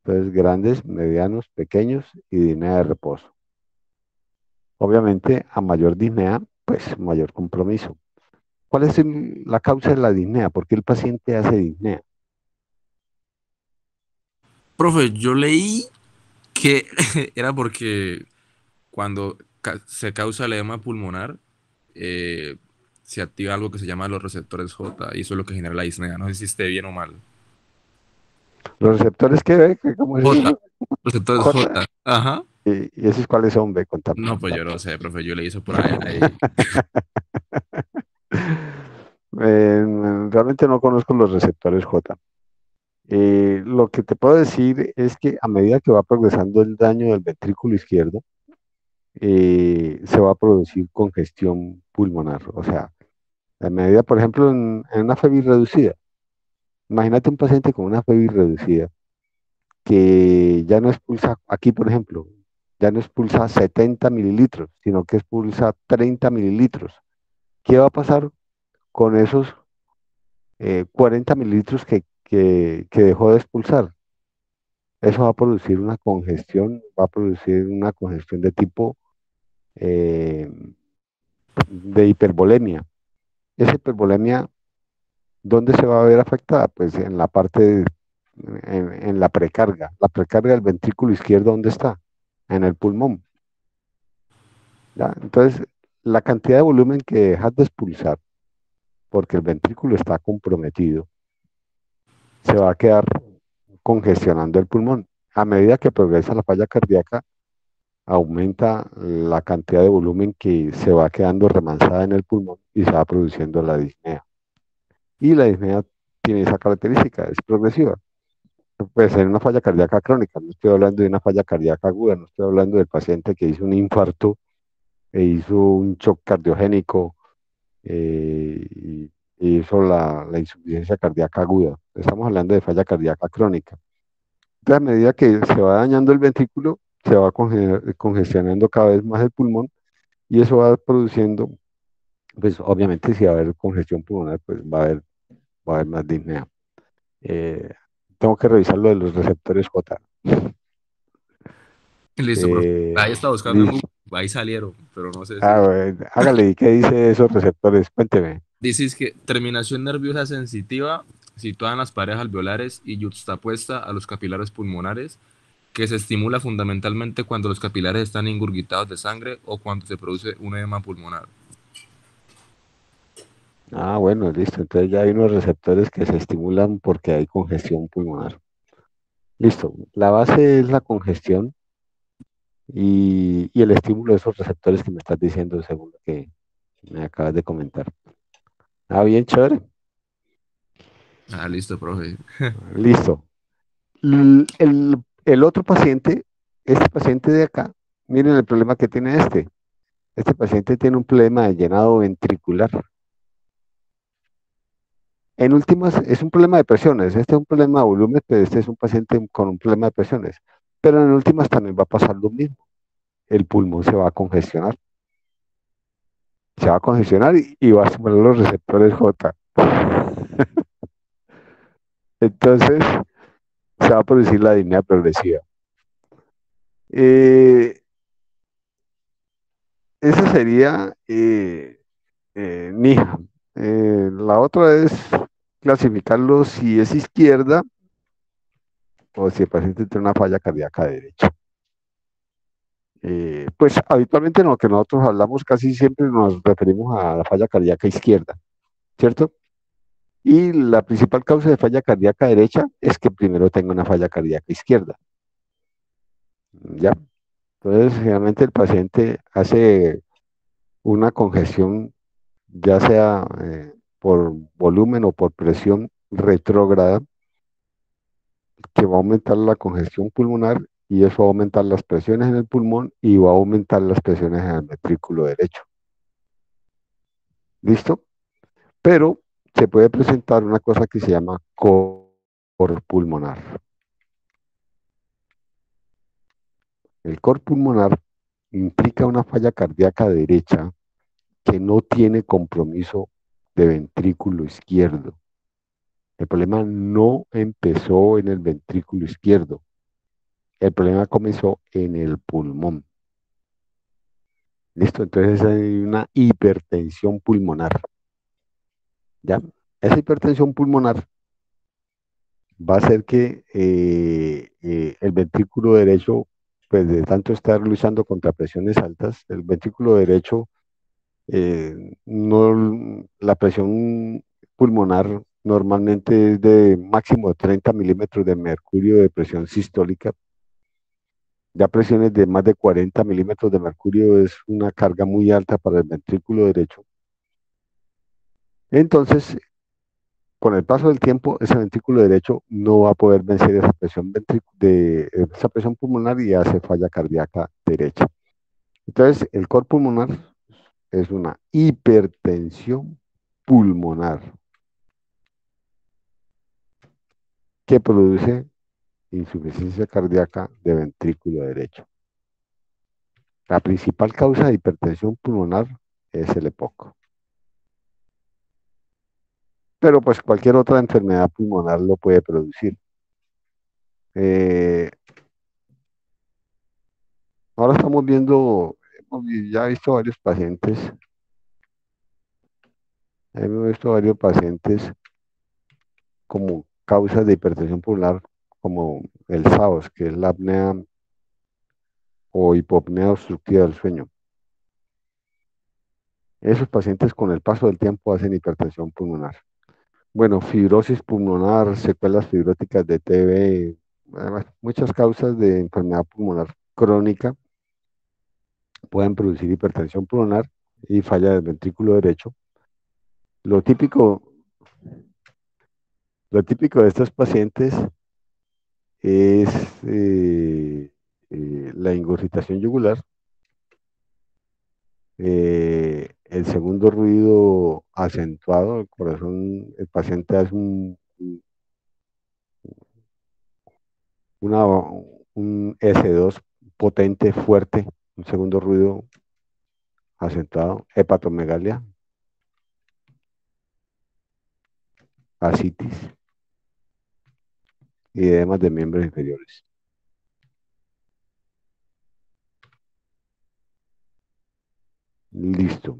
Entonces, grandes, medianos, pequeños y disnea de reposo. Obviamente, a mayor disnea, pues mayor compromiso. ¿Cuál es la causa de la disnea? ¿Por qué el paciente hace disnea? Profe, yo leí que era porque cuando se causa el edema pulmonar, eh, se activa algo que se llama los receptores J y eso es lo que genera la disnea. No sé si esté bien o mal. Los receptores que ve, ¿cómo es J, eso? receptores J. J. Ajá. ¿Y esos cuáles son? Ve, contame, No, pues yo contame. no sé, profe, yo leí eso por ahí. Realmente no conozco los receptores J. Lo que te puedo decir es que a medida que va progresando el daño del ventrículo izquierdo, se va a producir congestión pulmonar. O sea, a medida, por ejemplo, en una febril reducida. Imagínate un paciente con una febril reducida que ya no expulsa, aquí por ejemplo, ya no expulsa 70 mililitros, sino que expulsa 30 mililitros. ¿Qué va a pasar con esos 40 mililitros que dejó de expulsar? Eso va a producir una congestión, va a producir una congestión de tipo eh, de hipervolemia. Esa hipervolemia, ¿dónde se va a ver afectada? Pues en la parte, en la precarga. La precarga del ventrículo izquierdo, ¿dónde está? En el pulmón. ¿Ya? Entonces, la cantidad de volumen que dejas de expulsar, porque el ventrículo está comprometido, se va a quedar congestionando el pulmón. A medida que progresa la falla cardíaca, aumenta la cantidad de volumen que se va quedando remansada en el pulmón y se va produciendo la disnea. Y la disnea tiene esa característica, es progresiva. Puede ser una falla cardíaca crónica, no estoy hablando de una falla cardíaca aguda, no estoy hablando del paciente que hizo un infarto e hizo un shock cardiogénico y hizo la insuficiencia cardíaca aguda. Estamos hablando de falla cardíaca crónica. Entonces, a medida que se va dañando el ventrículo, se va congestionando cada vez más el pulmón y eso va produciendo, pues obviamente si va a haber congestión pulmonar, pues va a haber más disnea. Eh, Tengo que revisar lo de los receptores J. Listo, profe. Eh, Ahí está buscando en listo. Google, ahí salieron, pero no sé Ah, si. bueno, hágale, ¿y qué dice esos receptores? Cuénteme. Dice es que terminación nerviosa sensitiva situada en las paredes alveolares y yuxtapuesta a los capilares pulmonares, que se estimula fundamentalmente cuando los capilares están ingurgitados de sangre o cuando se produce un edema pulmonar. Ah, bueno, listo. Entonces ya hay unos receptores que se estimulan porque hay congestión pulmonar. Listo. La base es la congestión y el estímulo de esos receptores que me estás diciendo según lo que me acabas de comentar. Ah, bien, chévere. Ah, listo, profe. Listo. El otro paciente, este paciente de acá, miren el problema que tiene este. Este paciente tiene un problema de llenado ventricular. En últimas, es un problema de presiones. Este es un problema de volumen, pero este es un paciente con un problema de presiones. Pero en últimas también va a pasar lo mismo. El pulmón se va a congestionar. Se va a congestionar y va a estimular los receptores J. Entonces, se va a producir la disnea progresiva. Eh, Esa sería NIHA. La otra es clasificarlo si es izquierda o si el paciente tiene una falla cardíaca derecha. Pues habitualmente en lo que nosotros hablamos casi siempre nos referimos a la falla cardíaca izquierda, ¿cierto? Y la principal causa de falla cardíaca derecha es que primero tenga una falla cardíaca izquierda, ¿ya? Entonces, generalmente el paciente hace una congestión, ya sea por volumen o por presión retrógrada, que va a aumentar la congestión pulmonar y eso va a aumentar las presiones en el pulmón y va a aumentar las presiones en el ventrículo derecho. ¿Listo? Pero se puede presentar una cosa que se llama cor pulmonar. El cor pulmonar implica una falla cardíaca derecha que no tiene compromiso de ventrículo izquierdo. El problema no empezó en el ventrículo izquierdo. El problema comenzó en el pulmón. ¿Listo? Entonces hay una hipertensión pulmonar. ¿Ya? Esa hipertensión pulmonar va a hacer que el ventrículo derecho, pues de tanto estar luchando contra presiones altas, el ventrículo derecho, no, la presión pulmonar normalmente es de máximo 30 milímetros de mercurio de presión sistólica. Ya presiones de más de 40 milímetros de mercurio es una carga muy alta para el ventrículo derecho. Entonces, con el paso del tiempo, ese ventrículo derecho no va a poder vencer esa esa presión pulmonar y hace falla cardíaca derecha. Entonces, el cor pulmonar es una hipertensión pulmonar que produce insuficiencia cardíaca de ventrículo derecho. La principal causa de hipertensión pulmonar es el EPOC. Pero pues cualquier otra enfermedad pulmonar lo puede producir. Eh, Ahora estamos viendo, ya he visto varios pacientes, hemos visto varios pacientes como causas de hipertensión pulmonar, como el SAOS, que es la apnea o hipopnea obstructiva del sueño. Esos pacientes con el paso del tiempo hacen hipertensión pulmonar. Bueno, fibrosis pulmonar, secuelas fibróticas de TB, además, muchas causas de enfermedad pulmonar crónica pueden producir hipertensión pulmonar y falla del ventrículo derecho. Lo típico, lo típico de estos pacientes es la ingurgitación yugular, el segundo ruido acentuado, el corazón, el paciente hace una, un S2 potente, fuerte, un segundo ruido acentuado, hepatomegalia, ascitis y edemas de miembros inferiores. Listo.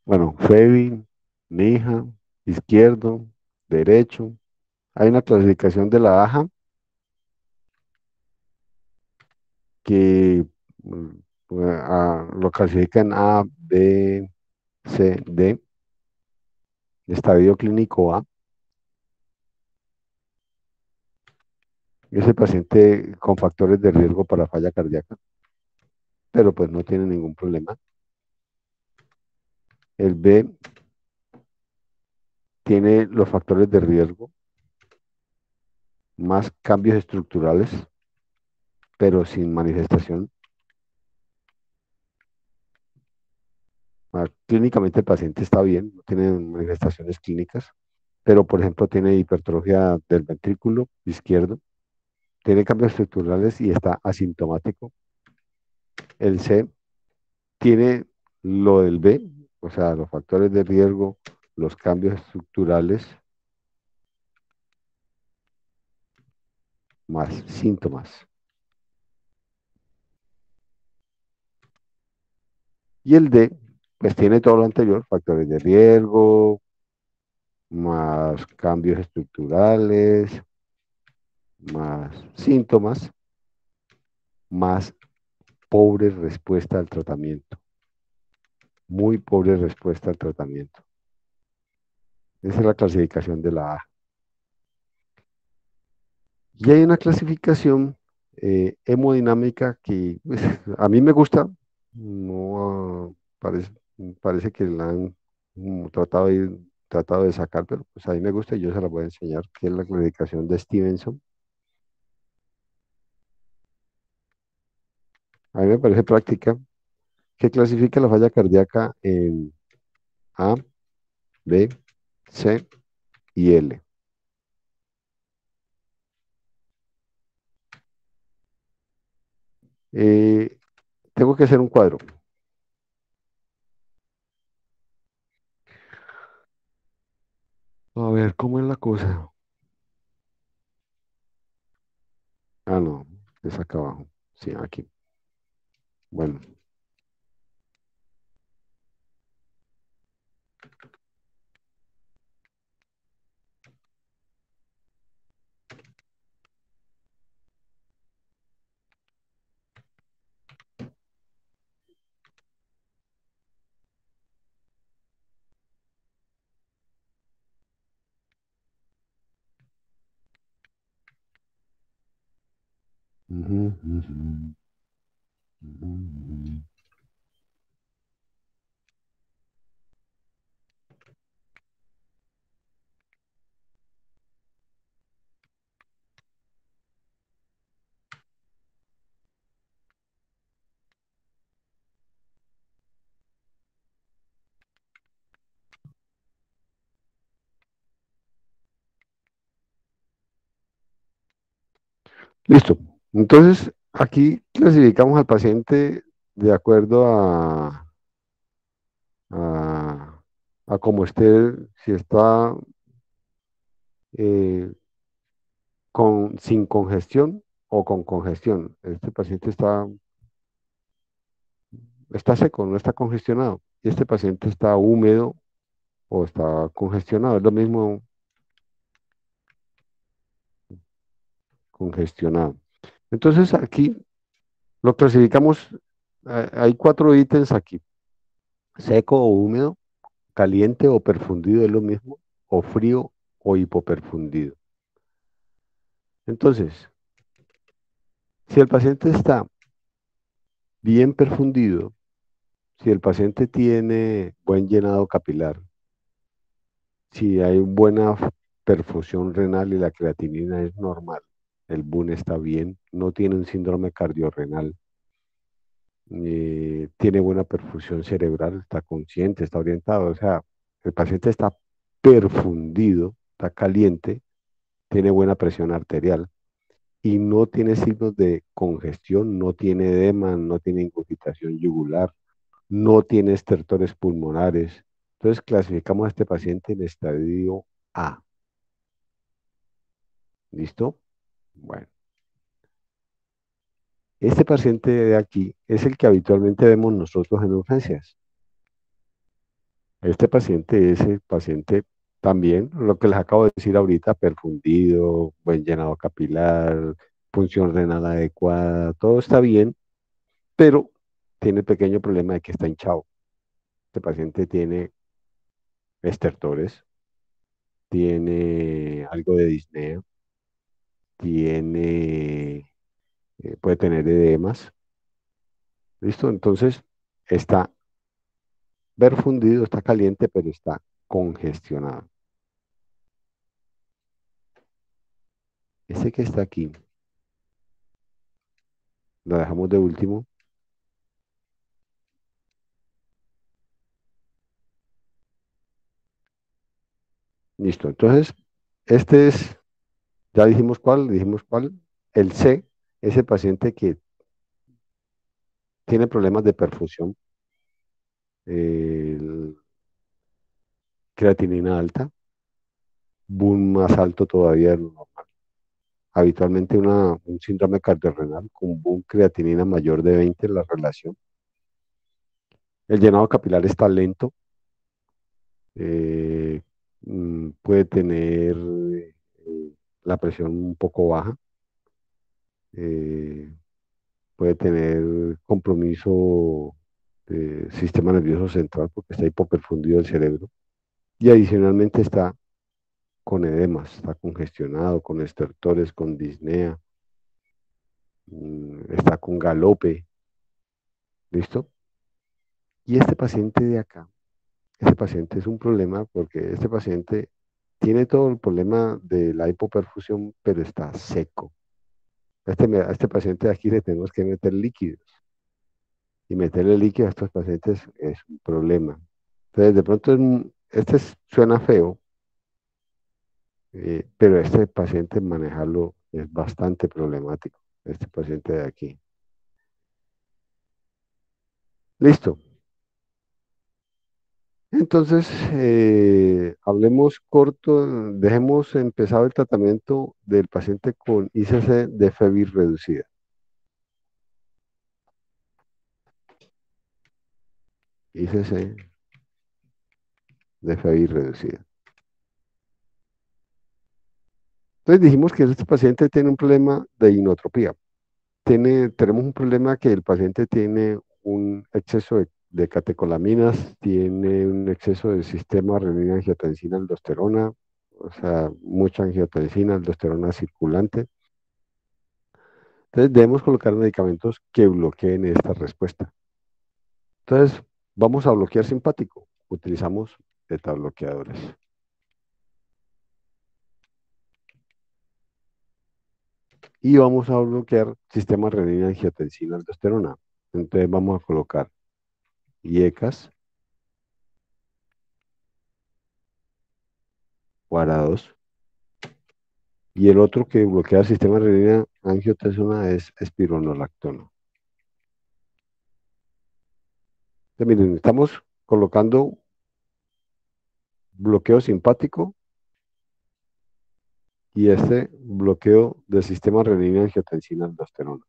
Bueno, FEBI, NIJA, izquierdo, derecho. Hay una clasificación de la AJA que lo clasifica en A, B, C, D, estadio clínico A. Ese paciente con factores de riesgo para falla cardíaca, pero pues no tiene ningún problema. El B tiene los factores de riesgo, más cambios estructurales, pero sin manifestación. Clínicamente el paciente está bien, no tiene manifestaciones clínicas, pero por ejemplo tiene hipertrofia del ventrículo izquierdo, tiene cambios estructurales y está asintomático. El C tiene lo del B, o sea, los factores de riesgo, los cambios estructurales, más síntomas. Y el D, pues tiene todo lo anterior, factores de riesgo, más cambios estructurales, más síntomas, más pobre respuesta al tratamiento, muy pobre respuesta al tratamiento. Esa es la clasificación de la A. Y hay una clasificación hemodinámica que pues, a mí me gusta, no parece, parece que la han tratado de sacar, pero pues a mí me gusta y yo se la voy a enseñar, que es la clasificación de Stevenson. A mí me parece práctica, que clasifica la falla cardíaca en A, B, C y L. Eh, tengo que hacer un cuadro. A ver, ¿cómo es la cosa? Ah, no, es acá abajo. Sí, aquí. Bueno. Ujú, ujú, ujú, ujú. Listo. Entonces, aquí clasificamos al paciente de acuerdo a, a cómo esté, si está eh, sin congestión o con congestión. Este paciente está seco, no está congestionado. Y este paciente está húmedo o está congestionado. Es lo mismo congestionado. Entonces, aquí lo clasificamos, hay 4 ítems aquí. Seco o húmedo, caliente o perfundido es lo mismo, o frío o hipoperfundido. Entonces, si el paciente está bien perfundido, si el paciente tiene buen llenado capilar, si hay buena perfusión renal y la creatinina es normal, el BUN está bien, no tiene un síndrome cardiorrenal, tiene buena perfusión cerebral, está consciente, está orientado, o sea, el paciente está perfundido, está caliente, tiene buena presión arterial y no tiene signos de congestión, no tiene edema, no tiene incapacitación yugular, no tiene estertores pulmonares. Entonces clasificamos a este paciente en estadio A. ¿Listo? Bueno, este paciente de aquí es el que habitualmente vemos nosotros en urgencias. Este paciente es el paciente también, lo que les acabo de decir ahorita, perfundido, buen llenado capilar, función renal adecuada, todo está bien, pero tiene el pequeño problema de que está hinchado. Este paciente tiene estertores, tiene algo de disnea, puede tener edemas. ¿Listo? Entonces está perfundido, está caliente, pero está congestionado. Ese que está aquí, lo dejamos de último. Listo. Entonces, este es, ya dijimos cuál. El C, ese paciente que tiene problemas de perfusión, el creatinina alta, BUN más alto todavía de lo normal. Habitualmente un síndrome cardiorrenal con BUN creatinina mayor de 20 en la relación. El llenado capilar está lento, eh, puede tener la presión un poco baja, eh, puede tener compromiso del sistema nervioso central porque está hipoperfundido el cerebro y adicionalmente está con edemas, está congestionado, con estertores, con disnea, está con galope, ¿listo? Y este paciente de acá, este paciente es un problema porque este paciente tiene todo el problema de la hipoperfusión, pero está seco. A este paciente de aquí le tenemos que meter líquidos y meterle líquido a estos pacientes es un problema. Entonces, de pronto, suena feo, pero este paciente manejarlo es bastante problemático, este paciente de aquí. Listo. Entonces, hablemos corto, dejemos empezado el tratamiento del paciente con ICC de FEBIR reducida. ICC de FEBIR reducida. Entonces dijimos que este paciente tiene un problema de inotropía. Tenemos un problema que el paciente tiene un exceso de catecolaminas, tiene un exceso del sistema renina-angiotensina-aldosterona, o sea, mucha angiotensina, aldosterona circulante. Entonces debemos colocar medicamentos que bloqueen esta respuesta. Entonces vamos a bloquear simpático. Utilizamos beta bloqueadores. Y vamos a bloquear sistema renina-angiotensina-aldosterona. Entonces vamos a colocar IECAS, Guarados. Y el otro que bloquea el sistema renina-angiotensina es espironolactona. Entonces, miren, estamos colocando bloqueo simpático y este bloqueo del sistema renina-angiotensina-aldosterona.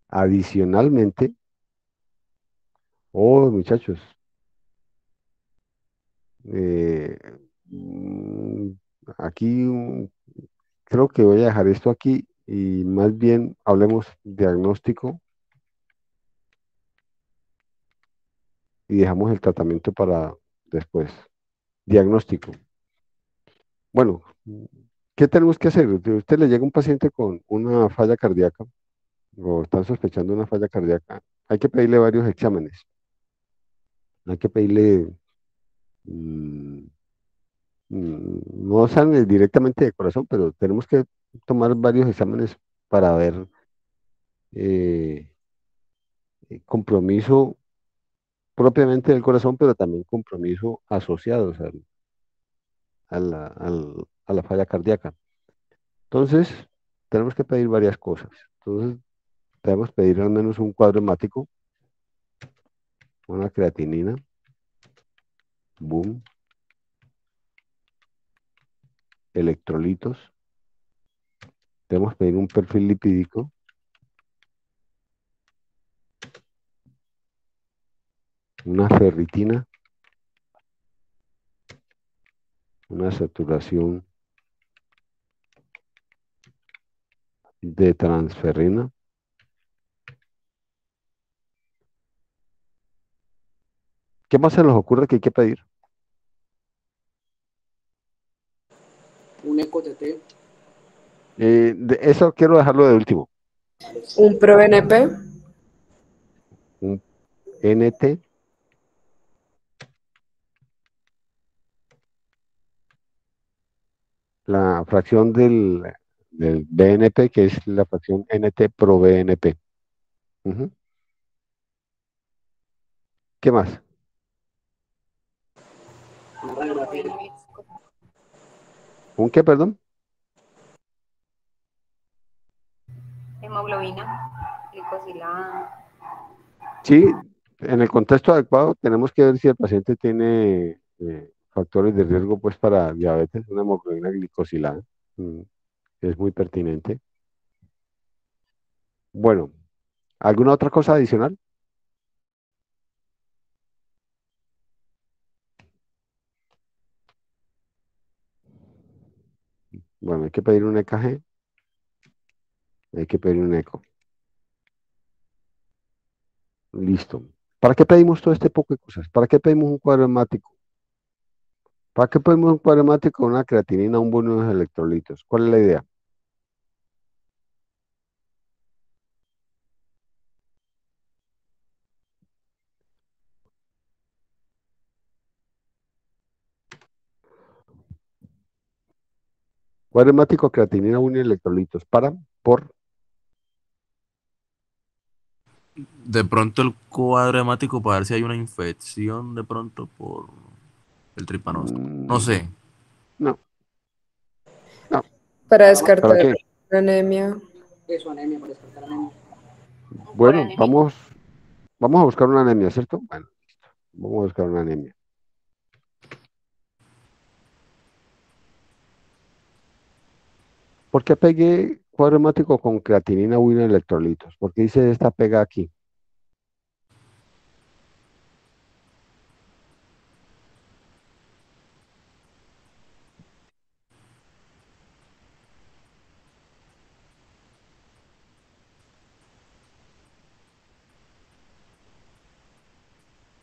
Adicionalmente, muchachos, eh, mm, aquí creo que voy a dejar esto aquí y más bien hablemos diagnóstico y dejamos el tratamiento para después. Diagnóstico. Bueno, ¿qué tenemos que hacer? Si a usted le llega un paciente con una falla cardíaca o están sospechando una falla cardíaca, hay que pedirle varios exámenes. Hay que pedirle, mm, no saben directamente de corazón, pero tenemos que tomar varios exámenes para ver eh, compromiso propiamente del corazón, pero también compromiso asociados a la falla cardíaca. Entonces, tenemos que pedir varias cosas. Entonces, debemos pedir al menos un cuadro hemático, una creatinina, boom, electrolitos. Debemos pedir un perfil lipídico, una ferritina, una saturación de transferrina. ¿Qué más se nos ocurre que hay que pedir? Un eco-TT. De eso quiero dejarlo de último. Un ProNP, Un NT, la fracción del BNP, que es la fracción NT pro BNP. Ujú. ¿Qué más? Una radiografía. ¿Un qué, perdón? Hemoglobina, glicosilada. Sí, en el contexto adecuado tenemos que ver si el paciente tiene factores de riesgo pues para diabetes, una hemoglobina glicosilada. Es muy pertinente. Bueno, ¿alguna otra cosa adicional? Bueno, hay que pedir un EKG, hay que pedir un eco. Listo. ¿Para qué pedimos todo este poco de cosas? ¿Para qué pedimos un cuadro hemático? ¿Para qué pedimos un cuadro hemático, una creatinina, un bono de unos electrolitos? ¿Cuál es la idea? Cuadro hemático, creatinina, bono y electrolitos. Por De pronto el cuadro hemático para ver si hay una infección de pronto por el tripanoso. No mm, sé. no, no. Para ¿Para descartar qué? anemia. Eso, anemia, para descartar anemia. Por Bueno, anémico. vamos a buscar una anemia, ¿cierto? Bueno, vamos a buscar una anemia. ¿Por qué pegué cuadro hemático con creatinina, bono y electrolitos? ¿Por qué hice esta pega aquí?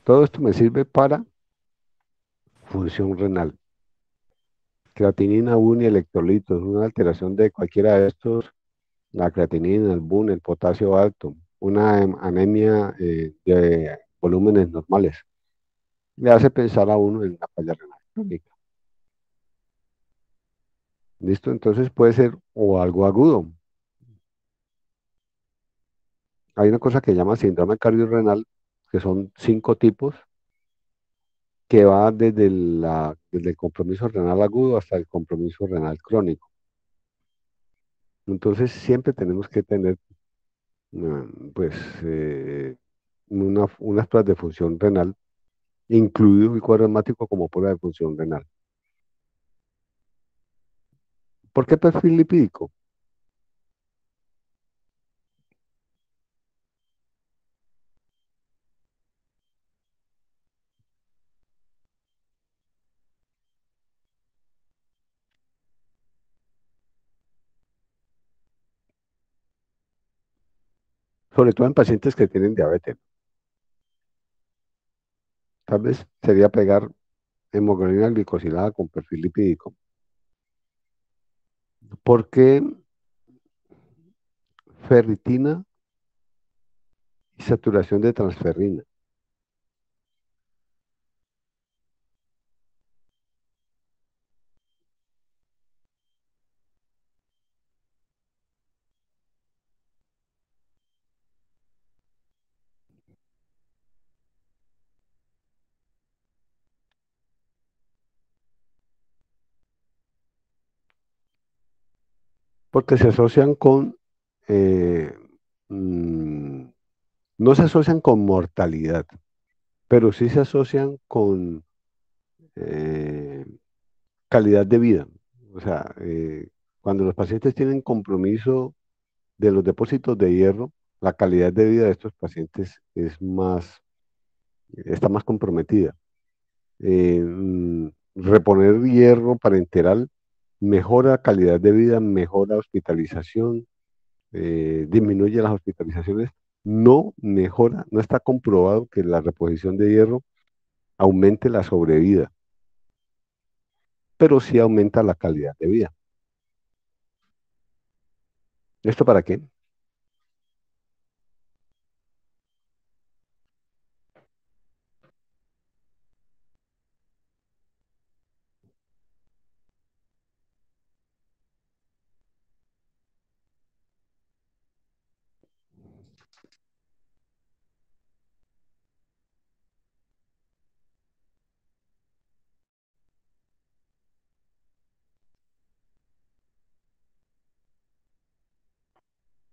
Todo esto me sirve para función renal. Creatinina, bono y electrolitos. Una alteración de cualquiera de estos, la creatinina, el bono, el potasio alto, una anemia de volúmenes normales. Le hace pensar a uno en una falla renal crónica. ¿Listo? Entonces puede ser o algo agudo. Hay una cosa que se llama síndrome cardiorrenal, que son 5 tipos, que va desde el compromiso renal agudo hasta el compromiso renal crónico. Entonces siempre tenemos que tener, pues, unas pruebas de función renal, incluido el cuadro hemático como prueba de función renal. ¿Por qué perfil lipídico? Sobre todo en pacientes que tienen diabetes. Tal vez sería pegar hemoglobina glicosilada con perfil lipídico. ¿Por qué ferritina y saturación de transferrina? Porque se asocian con, eh, mm, no se asocian con mortalidad, pero sí se asocian con eh, calidad de vida. O sea, cuando los pacientes tienen compromiso de los depósitos de hierro, la calidad de vida de estos pacientes está más comprometida. Reponer hierro parenteral mejora calidad de vida, mejora hospitalización, disminuye las hospitalizaciones, no mejora, no está comprobado que la reposición de hierro aumente la sobrevida, pero sí aumenta la calidad de vida. ¿Esto para qué?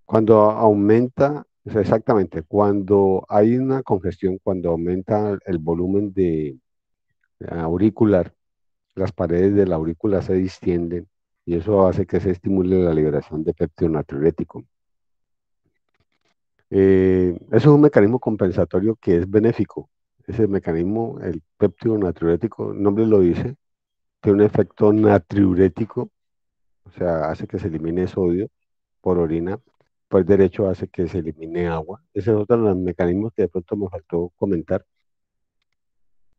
Cuando aumenta, o sea, exactamente, cuando hay una congestión, cuando aumenta el volumen de auricular, las paredes de la aurícula se distienden y eso hace que se estimule la liberación de péptido natriurético. Eso es un mecanismo compensatorio que es benéfico. Ese mecanismo, el péptido natriurético, el nombre lo dice, tiene un efecto natriurético o sea, hace que se elimine sodio por orina, por derecho hace que se elimine agua. Ese es otro de los mecanismos que de pronto me faltó comentar.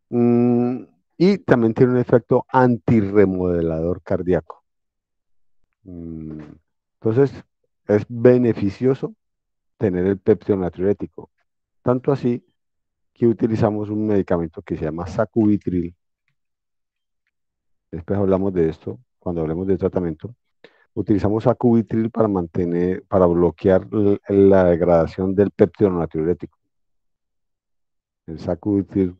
Mm, y también tiene un efecto antirremodelador cardíaco. Mm, entonces, es beneficioso tener el péptido natriurético. Tanto así que utilizamos un medicamento que se llama sacubitril. Después hablamos de esto cuando hablemos de tratamiento. Utilizamos sacubitril para mantener, para bloquear la degradación del péptido natriurético. El sacubitril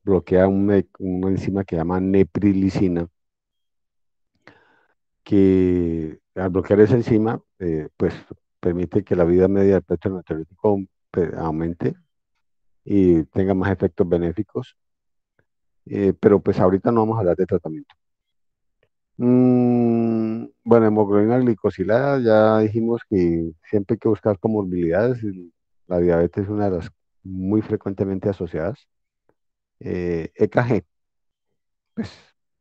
bloquea una enzima que se llama neprilicina, que al bloquear esa enzima, pues permite que la vida media del péptido natriurético aumente y tenga más efectos benéficos. Pero pues ahorita no vamos a hablar de tratamiento. Bueno, hemoglobina glicosilada, ya dijimos que siempre hay que buscar comorbilidades. Y la diabetes es una de las muy frecuentemente asociadas. EKG, pues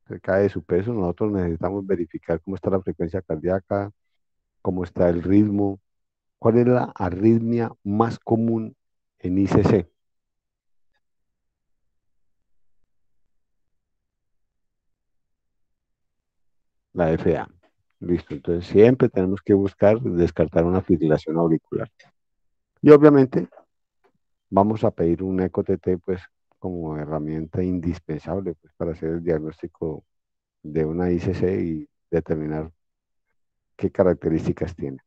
se cae de su peso. Nosotros necesitamos verificar cómo está la frecuencia cardíaca, cómo está el ritmo, cuál es la arritmia más común en ICC. La FA. Listo, entonces siempre tenemos que buscar descartar una fibrilación auricular. Y obviamente vamos a pedir un eco-TT pues como herramienta indispensable pues, para hacer el diagnóstico de una ICC y determinar qué características tiene.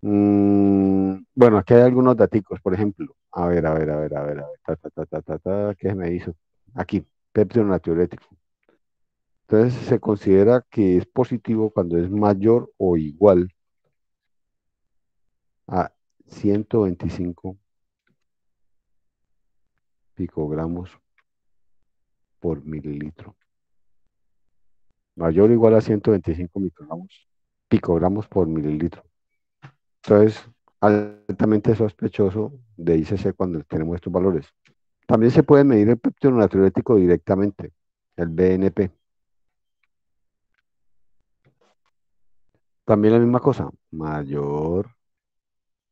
Bueno, aquí hay algunos daticos, por ejemplo. A ver, ¿qué me hizo? Aquí, péptido natriurético. Entonces se considera que es positivo cuando es mayor o igual a 125 picogramos por mililitro. Mayor o igual a 125 picogramos por mililitro. Entonces, altamente sospechoso de ICC cuando tenemos estos valores. También se puede medir el péptido natriurético directamente, el BNP. También la misma cosa, mayor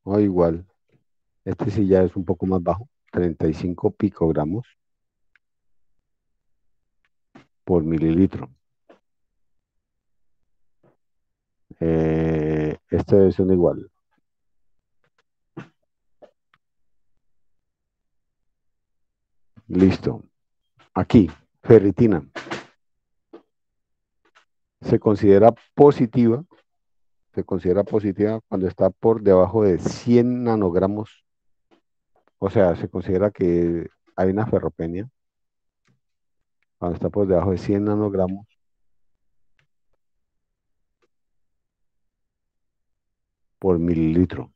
o igual. Este sí ya es un poco más bajo, 35 picogramos por mililitro. Este es un igual. Listo. Aquí, ferritina. Se considera positiva cuando está por debajo de 100 nanogramos. O sea, se considera que hay una ferropenia cuando está por debajo de 100 nanogramos por mililitro.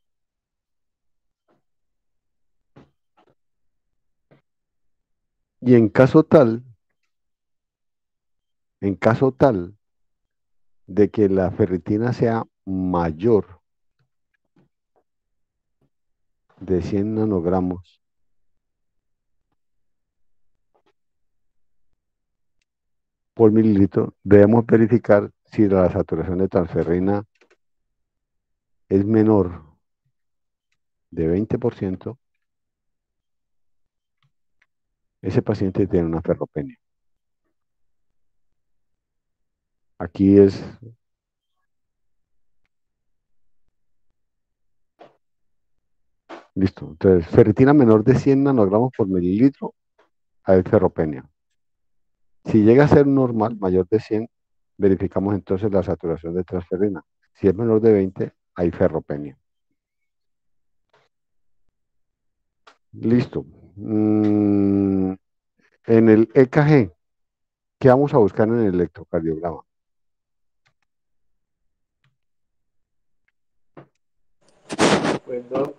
Y en caso tal de que la ferritina sea mayor de 100 nanogramos por mililitro, debemos verificar si la saturación de transferrina es menor de 20%, ese paciente tiene una ferropenia. Aquí es listo. Entonces, ferritina menor de 100 nanogramos por mililitro, hay ferropenia. Si llega a ser normal, mayor de 100, verificamos entonces la saturación de transferrina. Si es menor de 20, hay ferropenia. Listo. En el EKG, ¿qué vamos a buscar en el electrocardiograma? Pues, Doc,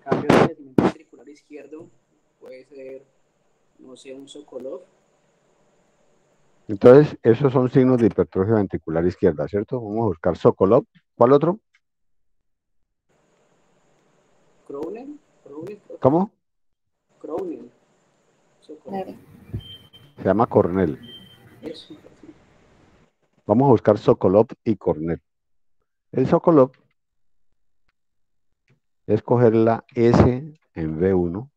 cambio de segmento ventricular izquierdo, puede ser, no sé, un Sokolov. Entonces, esos son signos de hipertrofia ventricular izquierda, ¿cierto? Vamos a buscar Sokolov. ¿Cuál otro? Crowell, ¿Cómo? Crowell, Sokolov. Claro. Se llama Cornell. Eso. Vamos a buscar Sokolov y Cornell. El Sokolov es coger la S en V1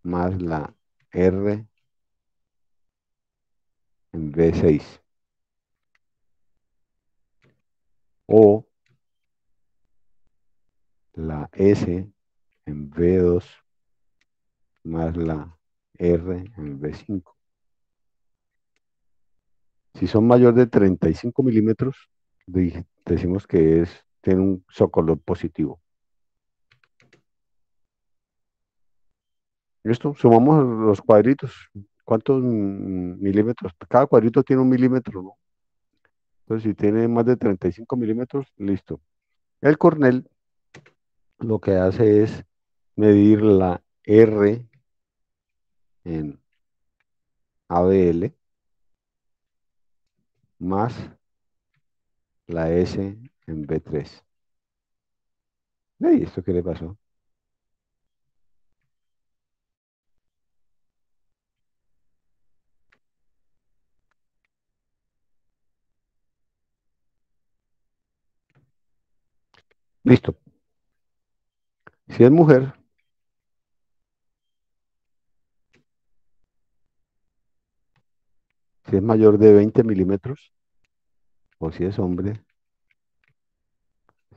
más la R en V6. O la S en V2 más la R en V5. Si son mayor de 35 milímetros, decimos que tiene un Sokolov positivo. ¿Listo? Sumamos los cuadritos. ¿Cuántos milímetros? Cada cuadrito tiene 1 milímetro, ¿no? Entonces, si tiene más de 35 milímetros, listo. El Cornell lo que hace es medir la R en ABL más la S en B3. ¿Y esto qué le pasó? Listo. Si es mujer, si es mayor de 20 milímetros, o si es hombre,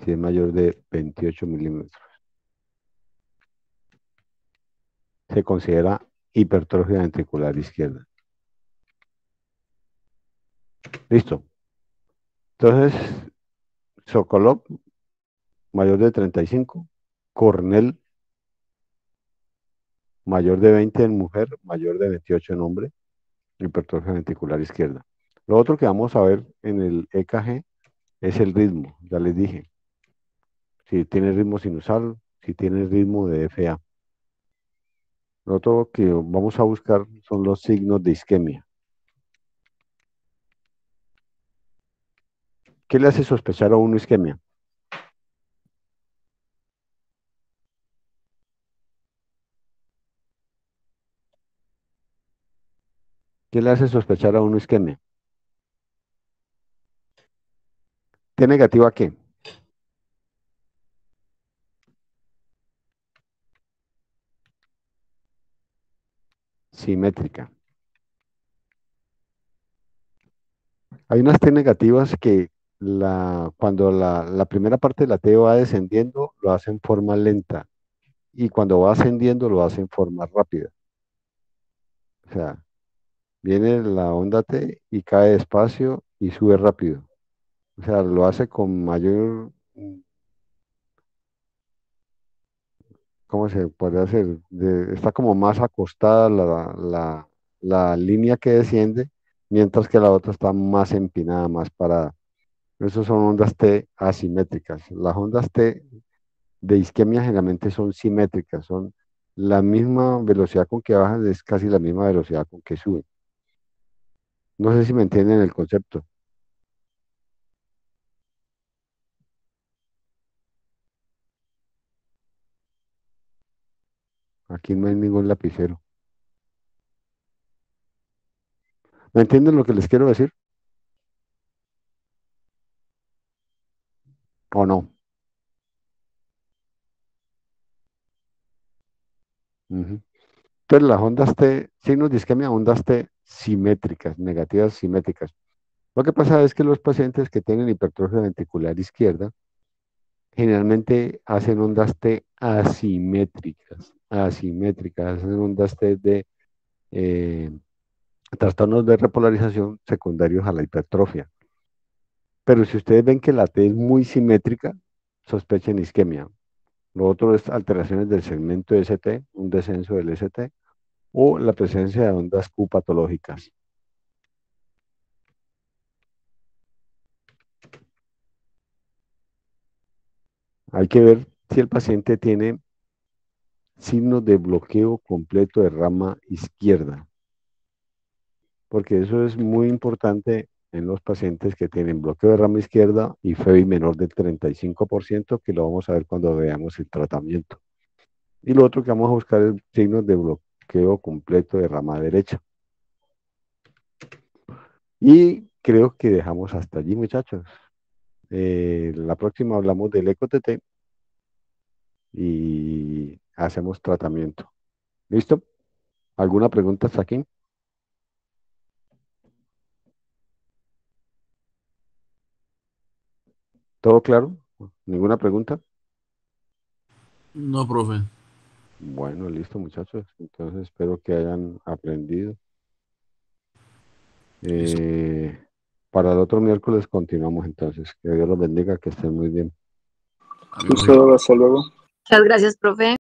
si es mayor de 28 milímetros, se considera hipertrofia ventricular izquierda. Listo. Entonces, Sokolov, mayor de 35, Cornell, mayor de 20 en mujer, mayor de 28 en hombre, hipertrofia ventricular izquierda. Lo otro que vamos a ver en el EKG es el ritmo, ya les dije. Si tiene ritmo sinusal, si tiene ritmo de FA. Lo otro que vamos a buscar son los signos de isquemia. ¿Qué le hace sospechar a uno isquemia? ¿Qué le hace sospechar a uno isquemia? ¿T negativa qué? Simétrica. Hay unas T negativas que cuando la primera parte de la T va descendiendo, lo hace en forma lenta. Y cuando va ascendiendo, lo hace en forma rápida. O sea, viene la onda T y cae despacio y sube rápido. O sea, lo hace con mayor, ¿cómo se puede hacer? Está como más acostada la línea que desciende, mientras que la otra está más empinada, más parada. Esas son ondas T asimétricas. Las ondas T de isquemia generalmente son simétricas, son la misma velocidad con que bajan, es casi la misma velocidad con que suben. No sé si me entienden el concepto. Aquí no hay ningún lapicero. ¿Me entienden lo que les quiero decir? ¿O no? Ujú. Entonces las ondas T, signos de isquemia, ondas T simétricas, negativas simétricas. Lo que pasa es que los pacientes que tienen hipertrofia ventricular izquierda generalmente hacen ondas T asimétricas, hacen ondas T de eh, trastornos de repolarización secundarios a la hipertrofia. Pero si ustedes ven que la T es muy simétrica, sospechen isquemia. Lo otro es alteraciones del segmento ST, un descenso del ST, o la presencia de ondas Q patológicas. Hay que ver si el paciente tiene signos de bloqueo completo de rama izquierda, porque eso es muy importante en los pacientes que tienen bloqueo de rama izquierda y FEBI menor del 35%, que lo vamos a ver cuando veamos el tratamiento. Y lo otro que vamos a buscar es signos de bloqueo completo de rama derecha. Y creo que dejamos hasta allí, muchachos. La próxima hablamos del EcoTT y hacemos tratamiento. ¿Listo? ¿Alguna pregunta hasta aquí? ¿Todo claro? ¿Ninguna pregunta? No, profe. Bueno, listo, muchachos. Entonces espero que hayan aprendido. Listo. Para el otro miércoles continuamos entonces. Que Dios los bendiga, que estén muy bien. Amigos, Listo, hasta luego. Muchas gracias, profe.